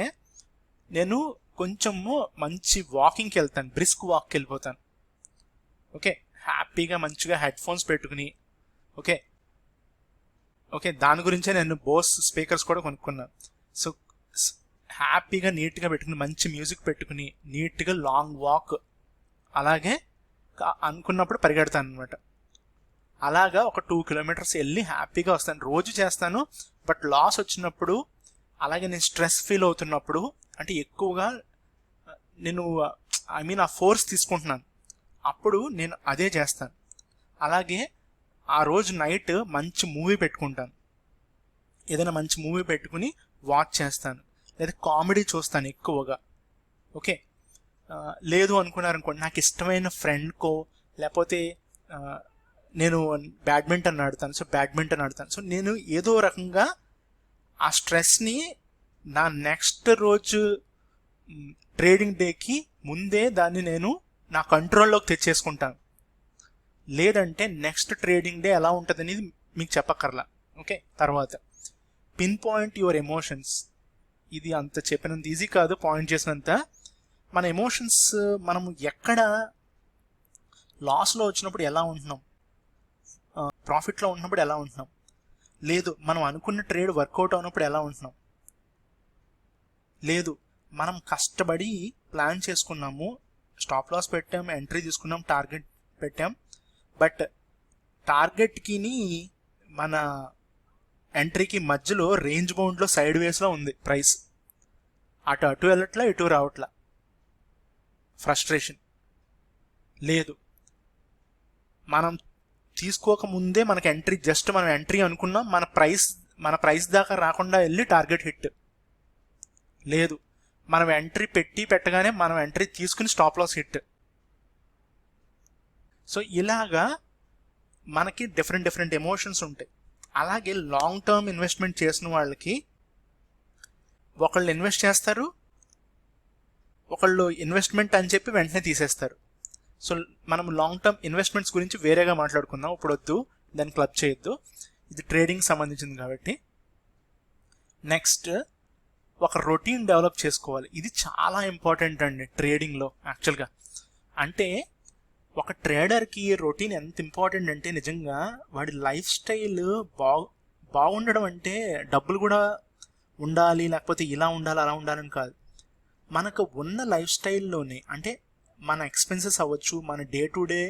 నేను కొంచెము మంచి వాకింగ్కి వెళ్తాను, బ్రిస్క్ వాక్కి వెళ్ళిపోతాను. ఓకే, హ్యాపీగా మంచిగా హెడ్ ఫోన్స్ పెట్టుకుని, ఓకే ఓకే దాని గురించే నేను బోస్ స్పీకర్స్ కూడా కొనుక్కున్నాను. సో హ్యాపీగా నీట్గా పెట్టుకుని మంచి మ్యూజిక్ పెట్టుకుని నీట్గా లాంగ్ వాక్ అలాగే అనుకున్నప్పుడు పరిగెడతాను అనమాట. అలాగా ఒక 2 కిలోమీటర్స్ వెళ్ళి హ్యాపీగా వస్తాను. రోజు చేస్తాను, బట్ లాస్ వచ్చినప్పుడు అలాగే నేను స్ట్రెస్ ఫీల్ అవుతున్నప్పుడు, అంటే ఎక్కువగా నేను ఆ ఫోర్స్ తీసుకుంటున్నాను, అప్పుడు నేను అదే చేస్తాను. అలాగే ఆ రోజు నైట్ మంచి మూవీ పెట్టుకుంటాను, ఏదైనా మంచి మూవీ పెట్టుకుని వాచ్ చేస్తాను, లేదా కామెడీ చూస్తాను ఎక్కువగా. ఓకే, లేదు అనుకున్నారనుకోండి, నాకు ఇష్టమైన ఫ్రెండ్కో లేకపోతే నేను బ్యాడ్మింటన్ ఆడతాను, సో బ్యాడ్మింటన్ ఆడతాను. సో నేను ఏదో రకంగా ఆ స్ట్రెస్ని నా నెక్స్ట్ రోజు ట్రేడింగ్ డేకి ముందే దాన్ని నేను నా కంట్రోల్లోకి తెచ్చేసుకుంటాను. లేదంటే నెక్స్ట్ ట్రేడింగ్ డే ఎలా ఉంటుంది అనేది మీకు చెప్పక్కర్లా. ఓకే, తర్వాత పిన్ పాయింట్ యువర్ ఎమోషన్స్. ఇది అంత చెప్పినంత ఈజీ కాదు, పాయింట్ చేసినంత. మన ఎమోషన్స్ మనము ఎక్కడ లాస్లో వచ్చినప్పుడు ఎలా ఉంటున్నాం, ప్రాఫిట్లో ఉన్నప్పుడు ఎలా ఉంటున్నాం, లేదు మనం అనుకున్న ట్రేడ్ వర్కౌట్ అవునప్పుడు ఎలా ఉంటున్నాం, లేదు మనం కష్టపడి ప్లాన్ చేసుకున్నాము, స్టాప్ లాస్ పెట్టాం, ఎంట్రీ తీసుకున్నాం, టార్గెట్ పెట్టాం, బట్ టార్గెట్కి మన ఎంట్రీకి మధ్యలో రేంజ్ బౌండ్లో సైడ్ వేస్లో ఉంది ప్రైస్, అటు వెళ్ళట్లా ఇటు రావట్లా, ఫ్రస్ట్రేషన్. లేదు మనం తీసుకోకముందే మనకి ఎంట్రీ, జస్ట్ మనం ఎంట్రీ అనుకున్నాం, మన ప్రైస్ దాకా రాకుండా వెళ్ళి టార్గెట్ హిట్. లేదు మనం ఎంట్రీ పెట్టగానే మనం ఎంట్రీ తీసుకుని స్టాప్ లాస్ హిట్. సో ఇలాగా మనకి డిఫరెంట్ ఎమోషన్స్ ఉంటాయి. అలాగే లాంగ్ టర్మ్ ఇన్వెస్ట్మెంట్ చేసిన వాళ్ళకి ఒకళ్ళు ఇన్వెస్ట్ చేస్తారు, ఒకళ్ళు ఇన్వెస్ట్మెంట్ అని చెప్పి వెంటనే తీసేస్తారు. సో మనం లాంగ్ టర్మ్ ఇన్వెస్ట్మెంట్స్ గురించి వేరేగా మాట్లాడుకుందాం, ఇప్పుడు వద్దు, దాన్ని క్లబ్ చేయొద్దు, ఇది ట్రేడింగ్ సంబంధించింది కాబట్టి. నెక్స్ట్ ఒక రొటీన్ డెవలప్ చేసుకోవాలి. ఇది చాలా ఇంపార్టెంట్ అండి ట్రేడింగ్లో యాక్చువల్గా. అంటే ఒక ట్రేడర్కి రొటీన్ ఎంత ఇంపార్టెంట్ అంటే, నిజంగా వాడి లైఫ్ స్టైల్ బాగుండడం అంటే డబ్బులు కూడా ఉండాలి, లేకపోతే ఇలా ఉండాలి అలా ఉండాలని కాదు. మనకు ఉన్న లైఫ్ స్టైల్లోనే, అంటే మన ఎక్స్పెన్సెస్ అవ్వచ్చు, మన day to day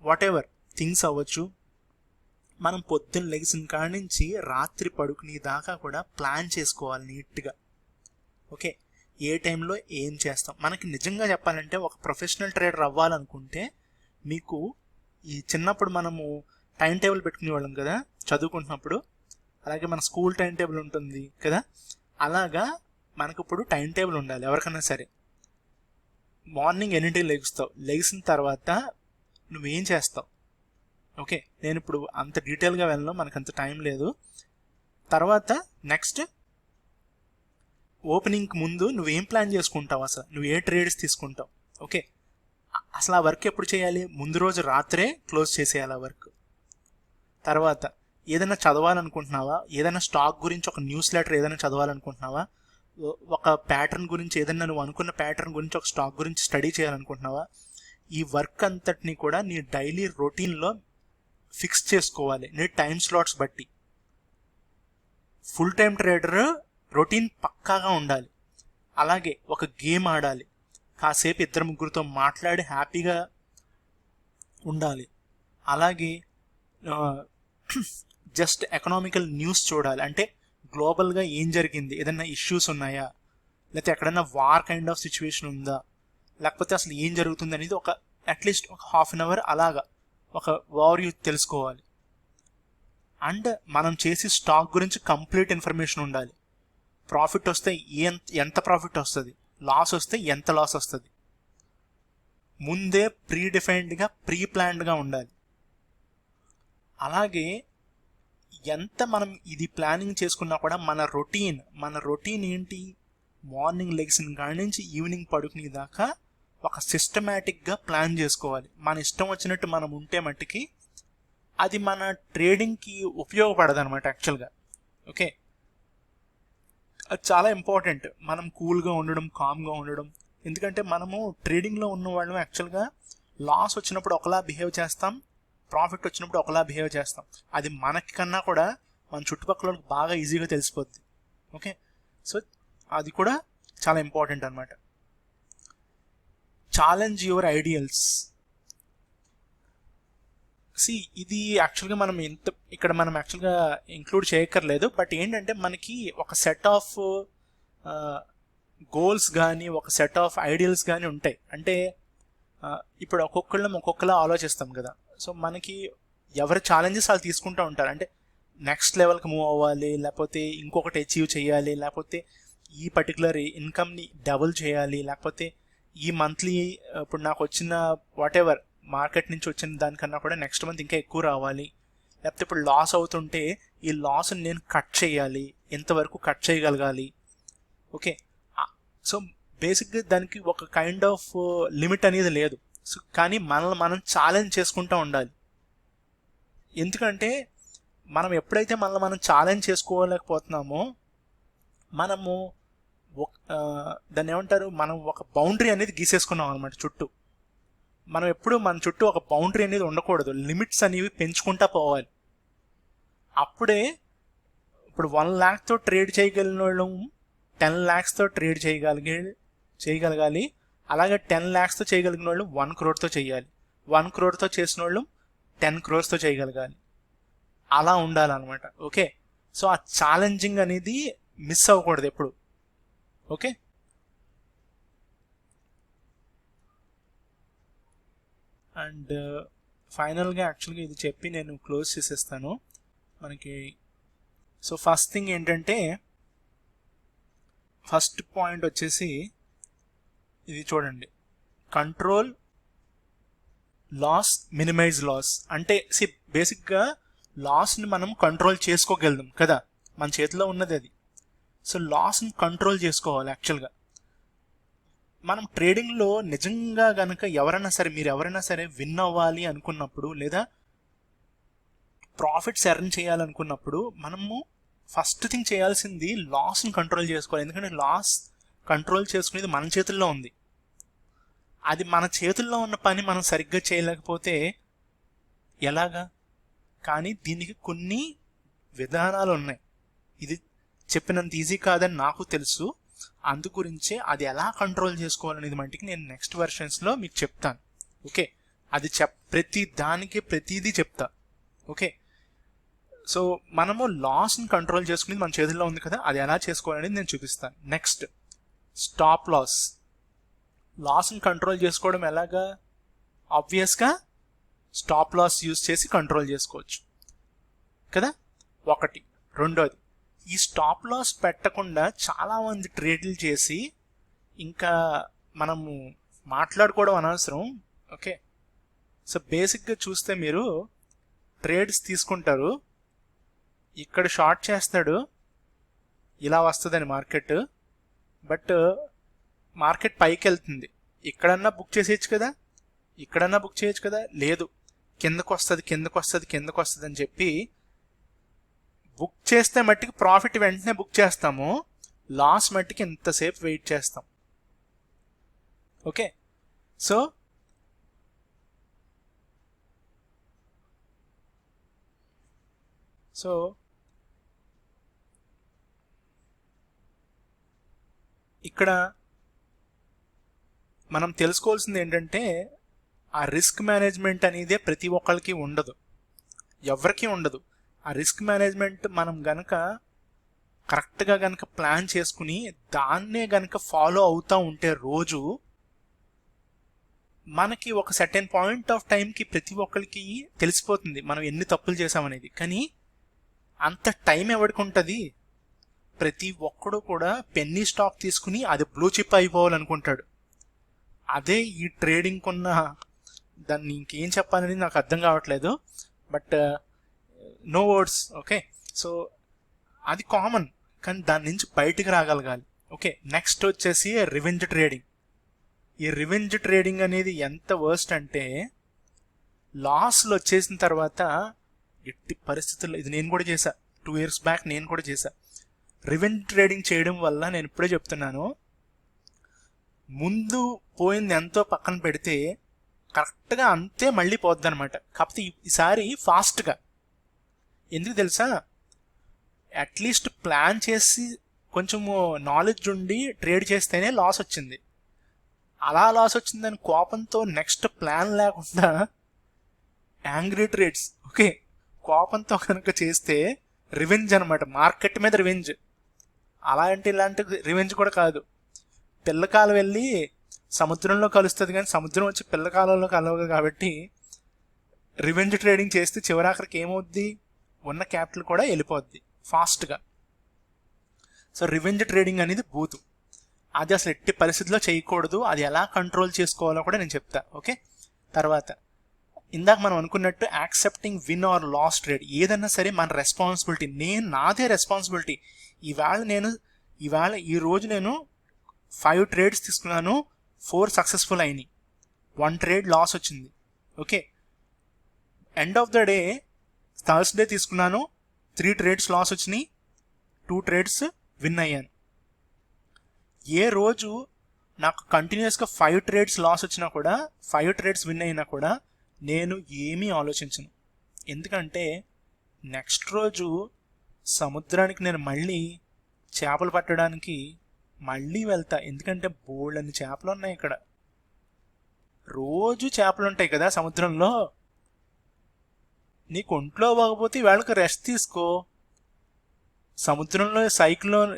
what ever things అవ్వచ్చు, మనం పొద్దున్న లెగిసిన కాడి నుంచి రాత్రి పడుకునే దాకా కూడా ప్లాన్ చేసుకోవాలి నీట్గా. ఓకే, ఏ టైంలో ఏం చేస్తాం. మనకి నిజంగా చెప్పాలంటే ఒక ప్రొఫెషనల్ ట్రేడర్ అవ్వాలనుకుంటే, మీకు ఈ చిన్నప్పుడు మనము టైం టేబుల్ పెట్టుకునేవాళ్ళం కదా చదువుకుంటున్నప్పుడు, అలాగే మన స్కూల్ టైం టేబుల్ ఉంటుంది కదా, అలాగా మనకు ఇప్పుడు టైం టేబుల్ ఉండాలి ఎవరికైనా సరే. మార్నింగ్ ఎన్నింటికి లెగుస్తావు, లెగిసిన తర్వాత నువ్వేం చేస్తావు. ఓకే, నేను ఇప్పుడు అంత డీటెయిల్గా వెళ్ళను, మనకు అంత టైం లేదు. తర్వాత నెక్స్ట్ ఓపెనింగ్కి ముందు నువ్వేం ప్లాన్ చేసుకుంటావు, అసలు నువ్వు ఏ ట్రేడ్స్ తీసుకుంటావు. ఓకే, అసలు ఆ వర్క్ ఎప్పుడు చేయాలి, ముందు రోజు రాత్రే క్లోజ్ చేసేయాలి ఆ వర్క్. తర్వాత ఏదైనా చదవాలనుకుంటున్నావా, ఏదైనా స్టాక్ గురించి ఒక న్యూస్ లెటర్ ఏదైనా చదవాలనుకుంటున్నావా, ఒక ప్యాటర్న్ గురించి ఏదైనా నువ్వు అనుకున్న ప్యాటర్న్ గురించి ఒక స్టాక్ గురించి స్టడీ చేయాలనుకుంటున్నావా, ఈ వర్క్ అంతటిని కూడా నీ డైలీ రొటీన్లో ఫిక్స్ చేసుకోవాలి నీ టైం స్లాట్స్ బట్టి. ఫుల్ టైం ట్రేడర్ రొటీన్ పక్కాగా ఉండాలి. అలాగే ఒక గేమ్ ఆడాలి, కాసేపు 2-3 మాట్లాడి హ్యాపీగా ఉండాలి. అలాగే జస్ట్ ఎకనామికల్ న్యూస్ చూడాలి, అంటే గ్లోబల్గా ఏం జరిగింది, ఏదైనా ఇష్యూస్ ఉన్నాయా, లేకపోతే ఎక్కడైనా వార్ కైండ్ ఆఫ్ సిచ్యువేషన్ ఉందా, లేకపోతే అసలు ఏం జరుగుతుంది అనేది ఒక అట్లీస్ట్ ఒక ½ అవర్ అలాగా ఒక ఓవర్వ్యూ తెలుసుకోవాలి. అండ్ మనం చేసే స్టాక్ గురించి కంప్లీట్ ఇన్ఫర్మేషన్ ఉండాలి. ప్రాఫిట్ వస్తే ఎంత ప్రాఫిట్ వస్తుంది, లాస్ వస్తే ఎంత లాస్ వస్తుంది, ముందే ప్రీడిఫైన్డ్గా ప్లాన్డ్గా ఉండాలి. అలాగే ఎంత మనం ఇది ప్లానింగ్ చేసుకున్నా కూడా మన రొటీన్ ఏంటి, మార్నింగ్ లెగ్సిన కాడి నుంచి ఈవినింగ్ పడుకునే దాకా ఒక సిస్టమేటిక్గా ప్లాన్ చేసుకోవాలి. మన ఇష్టం వచ్చినట్టు మనం ఉంటే మట్టుకి అది మన ట్రేడింగ్కి ఉపయోగపడదు అనమాట యాక్చువల్గా. ఓకే, అది చాలా ఇంపార్టెంట్. మనం కూల్గా ఉండడం, కామ్గా ఉండడం. ఎందుకంటే మనము ట్రేడింగ్లో ఉన్న వాళ్ళం యాక్చువల్గా లాస్ వచ్చినప్పుడు ఒకలా బిహేవ్ చేస్తాం, ప్రాఫిట్ వచ్చినప్పుడు ఒకలా బిహేవ్ చేస్తాం. అది మనకి కన్నా కూడా మన చుట్టుపక్కల వాళ్ళకి బాగా ఈజీగా తెలిసిపోద్ది. ఓకే, సో అది కూడా చాలా ఇంపార్టెంట్ అనమాట. Challenge your ideals. ఇది యాక్చువల్గా మనం ఇక్కడ మనం యాక్చువల్గా ఇంక్లూడ్ చేయక్కర్లేదు. బట్ ఏంటంటే మనకి ఒక సెట్ ఆఫ్ గోల్స్ కానీ ఒక సెట్ ఆఫ్ ఐడియల్స్ కానీ ఉంటాయి. అంటే ఇప్పుడు ఒక్కొక్కళ్ళం ఒక్కొక్కలా ఆలోచిస్తాం కదా. సో మనకి ఎవరి ఛాలెంజెస్ వాళ్ళు తీసుకుంటూ ఉంటారు. అంటే నెక్స్ట్ లెవెల్కి మూవ్ అవ్వాలి, లేకపోతే ఇంకొకటి అచీవ్ చేయాలి, లేకపోతే ఈ పర్టికులర్ ఇన్కమ్ని డబుల్ చేయాలి, లేకపోతే ఈ మంత్లీ ఇప్పుడు నాకు వచ్చిన వాట్ ఎవర్ మార్కెట్ నుంచి వచ్చిన దానికన్నా కూడా నెక్స్ట్ మంత్ ఇంకా ఎక్కువ రావాలి, లేకపోతే ఇప్పుడు లాస్ అవుతుంటే ఈ లాస్ని నేను కట్ చేయాలి, ఎంతవరకు కట్ చేయగలగాలి. ఓకే, సో బేసిక్గా దానికి ఒక కైండ్ ఆఫ్ లిమిట్ అనేది లేదు. సో కానీ మనల్ని మనం ఛాలెంజ్ చేసుకుంటూ ఉండాలి. ఎందుకంటే మనం ఎప్పుడైతే మనల్ని మనం ఛాలెంజ్ చేసుకోలేకపోతున్నామో మనము దాన్ని ఏమంటారు, మనం ఒక బౌండరీ అనేది గీసేసుకున్నాం అనమాట చుట్టూ. మనం ఎప్పుడు మన చుట్టూ ఒక బౌండరీ అనేది ఉండకూడదు, లిమిట్స్ అనేవి పెంచుకుంటా పోవాలి. అప్పుడే ఇప్పుడు 1 lakhతో ట్రేడ్ చేయగలిగిన వాళ్ళు 10 lakhsతో ట్రేడ్ చేయగలగాలి. అలాగే 10 lakhsతో చేయగలిగిన వాళ్ళు 1 crore చేయాలి. 1 crore చేసిన వాళ్ళు 10 crores చేయగలగాలి. అలా ఉండాలన్నమాట. ఓకే, సో ఆ ఛాలెంజింగ్ అనేది మిస్ అవ్వకూడదు ఎప్పుడు. ఓకే, అండ్ ఫైనల్గా యాక్చువల్గా ఇది చెప్పి నేను క్లోజ్ చేసేస్తాను మనకి. సో ఫస్ట్ థింగ్ ఏంటంటే, ఫస్ట్ పాయింట్ వచ్చేసి ఇది చూడండి, కంట్రోల్ లాస్, మినిమైజ్ లాస్. అంటే బేసిక్గా లాస్ని మనం కంట్రోల్ చేసుకోగలం కదా, మన చేతిలో ఉన్నది అది. సో లాస్ని కంట్రోల్ చేసుకోవాలి. యాక్చువల్గా మనం ట్రేడింగ్లో నిజంగా కనుక మీరు ఎవరైనా సరే విన్ అవ్వాలి అనుకున్నప్పుడు, లేదా ప్రాఫిట్స్ ఎర్న్ చేయాలనుకున్నప్పుడు మనము ఫస్ట్ థింగ్ చేయాల్సింది లాస్ని కంట్రోల్ చేసుకోవాలి. ఎందుకంటే లాస్ కంట్రోల్ చేసుకునేది మన చేతుల్లో ఉంది. అది మన చేతుల్లో ఉన్న పని మనం సరిగ్గా చేయలేకపోతే ఎలాగా? కానీ దీనికి కొన్ని విధానాలు ఉన్నాయి. ఇది చెప్పినంత ఈజీ కాదని నాకు తెలుసు. అందు గురించే అది ఎలా కంట్రోల్ చేసుకోవాలనేది మట్టికి నేను నెక్స్ట్ వెర్షన్స్లో మీకు చెప్తాను. ఓకే, అది ప్రతిదీ చెప్తా. ఓకే, సో మనము లాస్ని కంట్రోల్ చేసుకునేది మన చేతుల్లో ఉంది కదా, అది ఎలా చేసుకోవాలనేది నేను చూపిస్తాను. Next, stop loss. లాస్ని కంట్రోల్ చేసుకోవడం ఎలాగా? ఆబ్వియస్గా స్టాప్ లాస్ యూజ్ చేసి కంట్రోల్ చేసుకోవచ్చు కదా, ఒకటి. రెండోది, ఈ స్టాప్ లాస్ పెట్టకుండా చాలామంది ట్రేడ్లు చేసి ఇంకా మనము మాట్లాడుకోవడం అనవసరం. ఓకే, సో బేసిక్గా చూస్తే మీరు ట్రేడ్స్ తీసుకుంటారు, ఇక్కడ షార్ట్ చేస్తాడు, ఇలా వస్తుందని మార్కెట్, బట్ మార్కెట్ పైకి వెళ్తుంది, ఇక్కడన్నా బుక్ చేసేయచ్చు కదా, ఇక్కడన్నా బుక్ చేయొచ్చు కదా, లేదు కిందకు వస్తుంది అని చెప్పి బుక్ చేస్తే మట్టికి ప్రాఫిట్ వెంటనే బుక్ చేస్తాము, లాస్ మట్టికి ఎంతసేపు వెయిట్ చేస్తాం. ఓకే, సో ఇక్కడ మనం తెలుసుకోవాల్సింది ఏంటంటే, ఆ రిస్క్ మేనేజ్మెంట్ అనేది ప్రతి ఒక్కరికి ఉండదు, ఎవరికి ఉండదు. ఆ రిస్క్ మేనేజ్మెంట్ మనం గనక కరెక్ట్గా గనక ప్లాన్ చేసుకుని దాన్నే గనక ఫాలో అవుతూ ఉంటే రోజు మనకి ఒక సర్టెన్ పాయింట్ ఆఫ్ టైంకి ప్రతి ఒక్కరికి తెలిసిపోతుంది మనం ఎన్ని తప్పులు చేసామనేది. కానీ అంత టైం ఎవరికి ఉంటుంది? ప్రతి ఒక్కడు కూడా పెన్నీ స్టాక్ తీసుకుని అది బ్లూ చిప్ అయిపోవాలనుకుంటాడు. అదే ఈ ట్రేడింగ్ ఉన్న దాన్ని ఇంకేం చెప్పాలని నాకు అర్థం కావట్లేదు, but no words. Okay, so అది కామన్, కానీ దాని నుంచి బయటికి రాగలగాలి. ఓకే, నెక్స్ట్ వచ్చేసి రివెంజ్ ట్రేడింగ్. ఈ రివెంజ్ ట్రేడింగ్ అనేది ఎంత వర్స్ట్ అంటే, లాస్లు వచ్చేసిన తర్వాత ఎట్టి పరిస్థితుల్లో, ఇది నేను కూడా చేశా 2 years బ్యాక్, నేను కూడా చేశా. రివెంజ్ ట్రేడింగ్ చేయడం వల్ల నేను ఇప్పుడే చెప్తున్నాను, ముందు పోయింది ఎంతో పక్కన పెడితే కరెక్ట్గా అంతే మళ్ళీ పోద్ది అనమాట. కాకపోతే ఈసారి ఫాస్ట్గా. ఎందుకు తెలుసా, అట్లీస్ట్ ప్లాన్ చేసి కొంచెము నాలెడ్జ్ ఉండి ట్రేడ్ చేస్తేనే లాస్ వచ్చింది. అలా లాస్ వచ్చిందని కోపంతో నెక్స్ట్ ప్లాన్ లేకుండా యాంగ్రీ ట్రేడ్స్, ఓకే, కోపంతో కనుక చేస్తే రివెంజ్ అనమాట, మార్కెట్ మీద రివెంజ్. అలా అంటే ఇలాంటి రివెంజ్ కూడా కాదు, పిల్లకాలు వెళ్ళి సముద్రంలో కలుస్తుంది కానీ సముద్రం వచ్చి పిల్లకాలంలో కలవదు. కాబట్టి రివెంజ్ ట్రేడింగ్ చేస్తే చివరాఖరికి ఏమవుద్ది, ఉన్న క్యాపిటల్ కూడా వెళ్ళిపోద్ది ఫాస్ట్గా. సో రివెంజ్ ట్రేడింగ్ అనేది బూతు, అది అసలు ఎట్టి పరిస్థితిలో చేయకూడదు. అది ఎలా కంట్రోల్ చేసుకోవాలో కూడా నేను చెప్తా. ఓకే, తర్వాత ఇందాక మనం అనుకున్నట్టు accepting win or loss trade, ఏదన్నా సరే మన రెస్పాన్సిబిలిటీ, నాదే రెస్పాన్సిబిలిటీ. ఈ రోజు నేను 5 trades తీసుకున్నాను, 4 సక్సెస్ఫుల్ అయినాయి, 1 trade లాస్ వచ్చింది. Okay, end of the day Thursday తీసుకున్నాను, 3 trades లాస్ వచ్చినాయి, 2 trades విన్ అయ్యాను. ఏ రోజు నాకు కంటిన్యూస్గా 5 trades లాస్ వచ్చినా కూడా, 5 trades విన్ అయినా కూడా నేను ఏమీ ఆలోచించను. ఎందుకంటే నెక్స్ట్ రోజు సముద్రానికి నేను మళ్ళీ చేపలు పట్టడానికి మళ్ళీ వెళ్తా. ఎందుకంటే బోల్డన్ని చేపలు ఉన్నాయి ఇక్కడ, రోజు చేపలు ఉంటాయి కదా సముద్రంలో. నీకు ఒంట్లో బాగపోతే ఇవాళకి రెస్ట్ తీసుకో. సముద్రంలో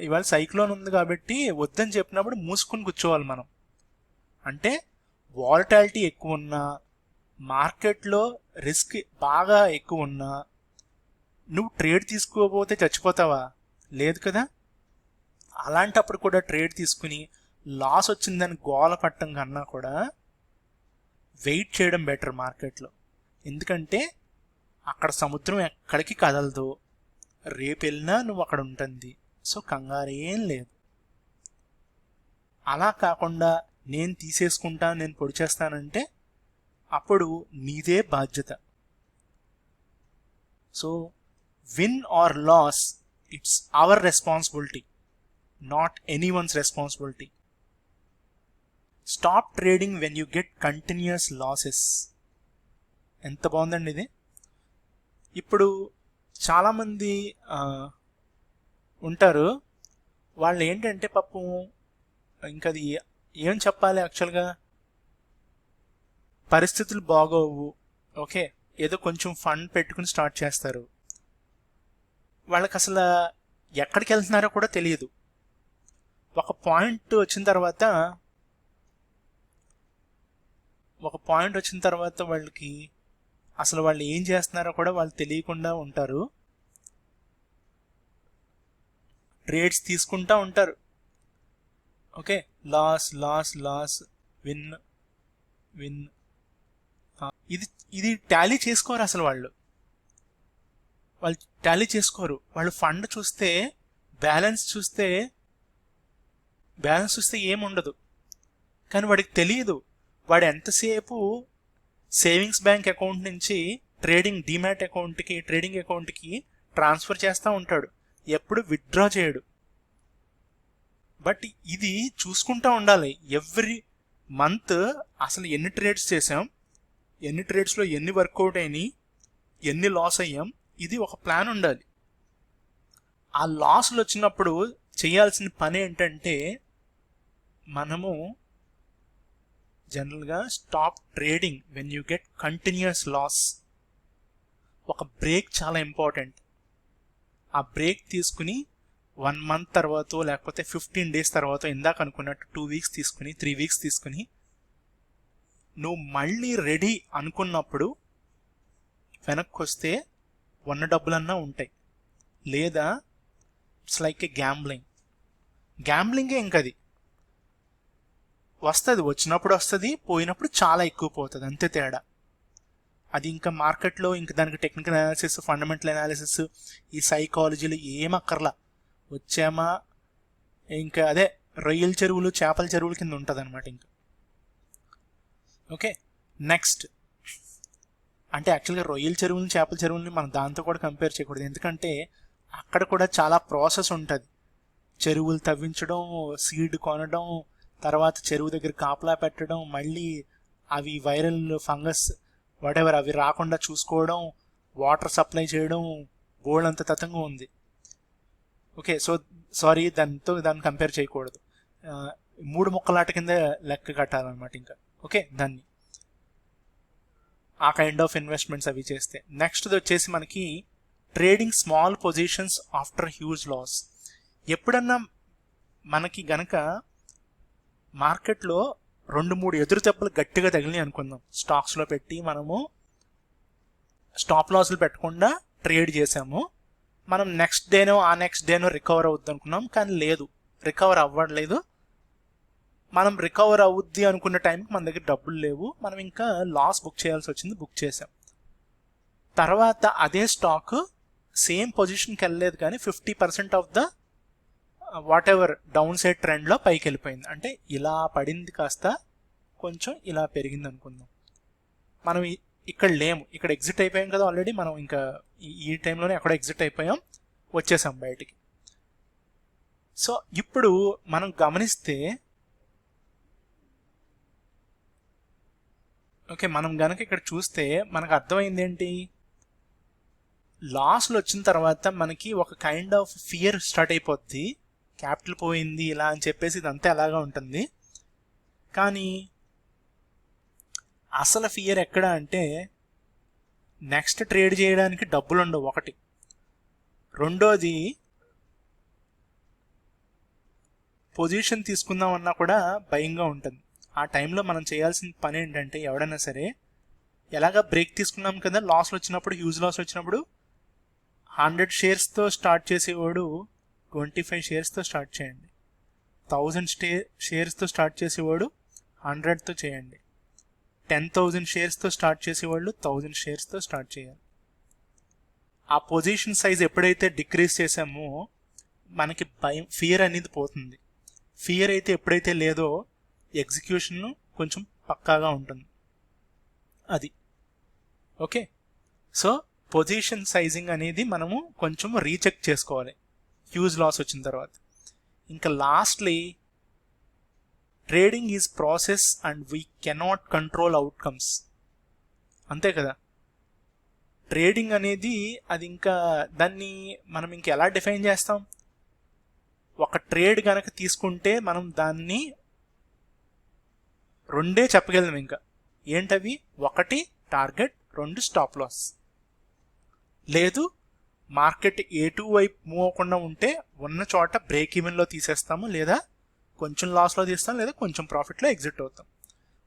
ఇవాళ సైక్లోన్ ఉంది కాబట్టి వద్దని చెప్పినప్పుడు మూసుకుని కూర్చోవాలి మనం. అంటే వాలటాలిటీ ఎక్కువ ఉన్నా, మార్కెట్లో రిస్క్ బాగా ఎక్కువ ఉన్నా, నువ్వు ట్రేడ్ తీసుకోకపోతే చచ్చిపోతావా? లేదు కదా. అలాంటప్పుడు కూడా ట్రేడ్ తీసుకుని లాస్ వచ్చిందని గోల పట్టం కన్నా కూడా వెయిట్ చేయడం బెటర్ మార్కెట్లో. ఎందుకంటే అక్కడ సముద్రం ఎక్కడికి కదలదు, రేపు వెళ్ళినా నువ్వు అక్కడ ఉంటుంది. సో కంగారు ఏం లేదు. అలా కాకుండా నేను తీసేసుకుంటాను, నేను పొడి చేస్తానంటే అప్పుడు నీదే బాధ్యత. So win or loss, it's our responsibility, not anyone's responsibility. Stop trading when you get continuous losses. ఎంత బాగుందండి ఇది. ఇప్పుడు చాలామంది ఉంటారు, వాళ్ళు ఏంటంటే పాపం ఇంకా అది ఏం చెప్పాలి, యాక్చువల్గా పరిస్థితులు బాగోవు, ఓకే, ఏదో కొంచెం ఫండ్ పెట్టుకుని స్టార్ట్ చేస్తారు. వాళ్ళకి అసలు ఎక్కడికి వెళ్తున్నారో కూడా తెలియదు. ఒక పాయింట్ వచ్చిన తర్వాత వాళ్ళకి అసలు వాళ్ళు ఏం చేస్తున్నారో కూడా వాళ్ళు తెలియకుండా ఉంటారు. ట్రేడ్స్ తీసుకుంటా ఉంటారు. Okay, loss loss loss, win win. ఇది టాలీ చేసుకోరు అసలు. వాళ్ళు టాలీ చేసుకోరు. వాళ్ళు ఫండ్ చూస్తే, బ్యాలెన్స్ చూస్తే ఏముండదు. కానీ వాడికి తెలియదు, వాడు ఎంతసేపు సేవింగ్స్ బ్యాంక్ అకౌంట్ నుంచి డీమ్యాట్ అకౌంట్కి, ట్రేడింగ్ అకౌంట్కి ట్రాన్స్ఫర్ చేస్తూ ఉంటాడు, ఎప్పుడు విత్డ్రా చేయడు. బట్ ఇది చూసుకుంటూ ఉండాలి. ఎవ్రీ మంత్ అసలు ఎన్ని ట్రేడ్స్ చేసాం, ఎన్ని ట్రేడ్స్లో ఎన్ని వర్కౌట్ అయినాయి, ఎన్ని లాస్ అయ్యాం, ఇది ఒక ప్లాన్ ఉండాలి. ఆ లాస్లు వచ్చినప్పుడు చేయాల్సిన పని ఏంటంటే, మనము జనరల్గా stop trading when you get continuous loss. ఒక బ్రేక్ చాలా ఇంపార్టెంట్. ఆ బ్రేక్ తీసుకుని 1 month తర్వాత, లేకపోతే 15 days తర్వాత, ఇందాక అనుకున్నట్టు 2 weeks తీసుకుని, 3 weeks తీసుకుని, నువ్వు మళ్ళీ రెడీ అనుకున్నప్పుడు వెనక్కి వస్తే ఉన్న డబ్బులన్నా ఉంటాయి. లేదా ఇట్స్ లైక్ ఏ గ్యాంబ్లింగే. ఇంకది వస్తుంది, వచ్చినప్పుడు వస్తుంది, పోయినప్పుడు చాలా ఎక్కువ పోతుంది, అంతే తేడా. అది ఇంకా మార్కెట్లో ఇంకా దానికి టెక్నికల్ అనాలిసిస్, ఫండమెంటల్ అనాలిసిస్, ఈ సైకాలజీలు ఏమక్కర్లా. వచ్చామా ఇంకా అదే రొయ్యల చెరువులు చేపల చెరువుల కింద ఉంటుంది అనమాట ఇంకా. ఓకే, నెక్స్ట్ అంటే యాక్చువల్గా రొయ్యల చెరువులు చేపల చెరువుల్ని మనం దాంతో కూడా కంపేర్ చేయకూడదు, ఎందుకంటే అక్కడ కూడా చాలా ప్రాసెస్ ఉంటుంది. చెరువులు తవ్వించడం, సీడ్ కొనడం, తర్వాత చెరువు దగ్గర కాపలా పెట్టడం, మళ్ళీ అవి వైరల్ ఫంగస్ వాటెవర్ అవి రాకుండా చూసుకోవడం, వాటర్ సప్లై చేయడం, బోల్డ్ అంత తతంగా ఉంది. ఓకే, సో సారీ, దాన్ని కంపేర్ చేయకూడదు. 3 ముక్కలాట కింద లెక్క కట్టాలన్నమాట ఇంకా. ఓకే, దాన్ని ఆ కైండ్ ఆఫ్ ఇన్వెస్ట్మెంట్స్ అవి చేస్తే. నెక్స్ట్ వచ్చేసి మనకి trading small positions after huge loss. ఎప్పుడన్నా మనకి గనక మార్కెట్లో 2-3 ఎదురు దెబ్బలు గట్టిగా తగిలినాయి అనుకుందాం, స్టాక్స్లో పెట్టి మనము స్టాప్ లాస్లు పెట్టకుండా ట్రేడ్ చేసాము, మనం నెక్స్ట్ డేనో రికవర్ అవుద్ది అనుకున్నాం, కానీ లేదు, రికవర్ అవ్వట్లేదు. మనం రికవర్ అవుద్ది అనుకున్న టైంకి మన దగ్గర డబ్బులు లేవు, మనం ఇంకా లాస్ బుక్ చేయాల్సి వచ్చింది, బుక్ చేసాం. తర్వాత అదే స్టాక్ సేమ్ పొజిషన్కి వెళ్ళలేదు, కానీ 50% of the what ever down side ట్రెండ్లో పైకి వెళ్ళిపోయింది. అంటే ఇలా పడింది కాస్త కొంచెం ఇలా పెరిగింది అనుకుందాం. మనం ఇక్కడ లేము, ఇక్కడ ఎగ్జిట్ అయిపోయాం కదా ఆల్రెడీ, మనం ఇంకా ఈ టైంలోనే ఎక్కడ ఎగ్జిట్ అయిపోయాం, వచ్చేసాం బయటికి. సో ఇప్పుడు మనం గమనిస్తే, ఓకే, మనం గనక ఇక్కడ చూస్తే మనకు అర్థమైంది ఏంటి, లాస్లు వచ్చిన తర్వాత మనకి ఒక కైండ్ ఆఫ్ ఫియర్ స్టార్ట్ అయిపోద్ది, క్యాపిటల్ పోయింది ఇలా అని చెప్పేసి ఇదంతా ఎలాగా ఉంటుంది. కానీ అసలు ఫియర్ ఎక్కడ అంటే, నెక్స్ట్ ట్రేడ్ చేయడానికి డబ్బులు ఉండవు ఒకటి, రెండోది పొజిషన్ తీసుకుందామన్నా కూడా భయంగా ఉంటుంది. ఆ టైంలో మనం చేయాల్సిన పని ఏంటంటే, ఎవడైనా సరే ఎలాగా బ్రేక్ తీసుకున్నాం కదా, లాస్లు వచ్చినప్పుడు, హ్యూజ్ లాస్ వచ్చినప్పుడు 100 షేర్స్తో స్టార్ట్ చేసేవాడు 25 షేర్స్తో స్టార్ట్ చేయండి, 1000 షేర్స్తో స్టార్ట్ చేసేవాడు 100తో చేయండి, 10,000 షేర్స్తో స్టార్ట్ చేసేవాళ్ళు 1000 షేర్స్తో స్టార్ట్ చేయాలి. ఆ పొజిషన్ సైజ్ ఎప్పుడైతే డిక్రీజ్ చేసామో మనకి భయం, ఫియర్ అనేది పోతుంది. ఫియర్ అయితే ఎప్పుడైతే లేదో ఎగ్జిక్యూషన్ కొంచెం పక్కాగా ఉంటుంది. అది ఓకే. సో పొజిషన్ సైజింగ్ అనేది మనము కొంచెం రీచెక్ చేసుకోవాలి హ్యూజ్ లాస్ వచ్చిన తర్వాత. ఇంకా lastly, trading is process and we cannot control outcomes. అంతే కదా, ట్రేడింగ్ అనేది అది ఇంకా దాన్ని మనం ఇంక ఎలా డిఫైన్ చేస్తాం? ఒక ట్రేడ్ కనుక తీసుకుంటే మనం దాన్ని రెండే చెప్పగలం ఇంకా. ఏంటవి? 1 టార్గెట్, 2 స్టాప్ లాస్. లేదు మార్కెట్ A2 వైపు మూవ్ అవ్వకుండా ఉంటే ఉన్న చోట బ్రేక్ ఈవెన్లో తీసేస్తాము, లేదా కొంచెం లాస్లో తీస్తాం, లేదా కొంచెం ప్రాఫిట్లో ఎగ్జిట్ అవుతాం.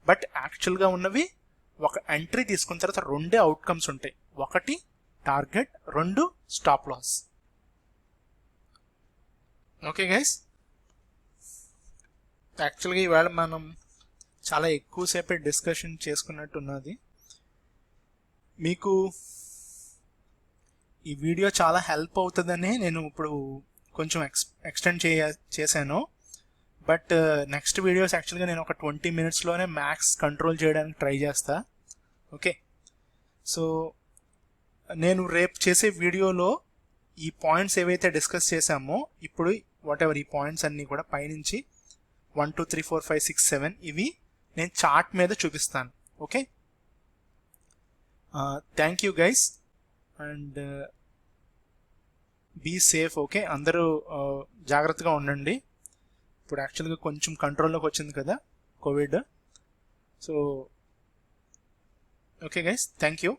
బట్ యాక్చువల్గా ఉన్నవి ఒక ఎంట్రీ తీసుకున్న తర్వాత 2 అవుట్కమ్స్ ఉంటాయి, 1 target, 2 stop loss. Okay guys, యాక్చువల్గా ఈవేళ మనం చాలా ఎక్కువసేపే డిస్కషన్ చేసుకున్నట్టున్నది. మీకు ఈ వీడియో చాలా హెల్ప్ అవుతుందని నేను ఇప్పుడు కొంచెం ఎక్స్టెండ్ చేశాను. బట్ నెక్స్ట్ వీడియోస్ యాక్చువల్గా నేను ఒక 20 minutesలోనే మ్యాక్స్ కంట్రోల్ చేయడానికి ట్రై చేస్తా. ఓకే, సో నేను రేపు చేసే వీడియోలో ఈ పాయింట్స్ ఏవైతే డిస్కస్ చేశామో ఇప్పుడు వాట్ ఎవర్ ఈ పాయింట్స్ అన్నీ కూడా పైనుంచి 1 2 3 4 5 6 7 ఇవి నేను చార్ట్ మీద చూపిస్తాను. Okay, thank you guys and be safe. Okay, అందరూ జాగ్రత్తగా ఉండండి. ఇప్పుడు యాక్చువల్గా కొంచెం కంట్రోల్లోకి వచ్చింది కదా Covid. So okay guys, thank you.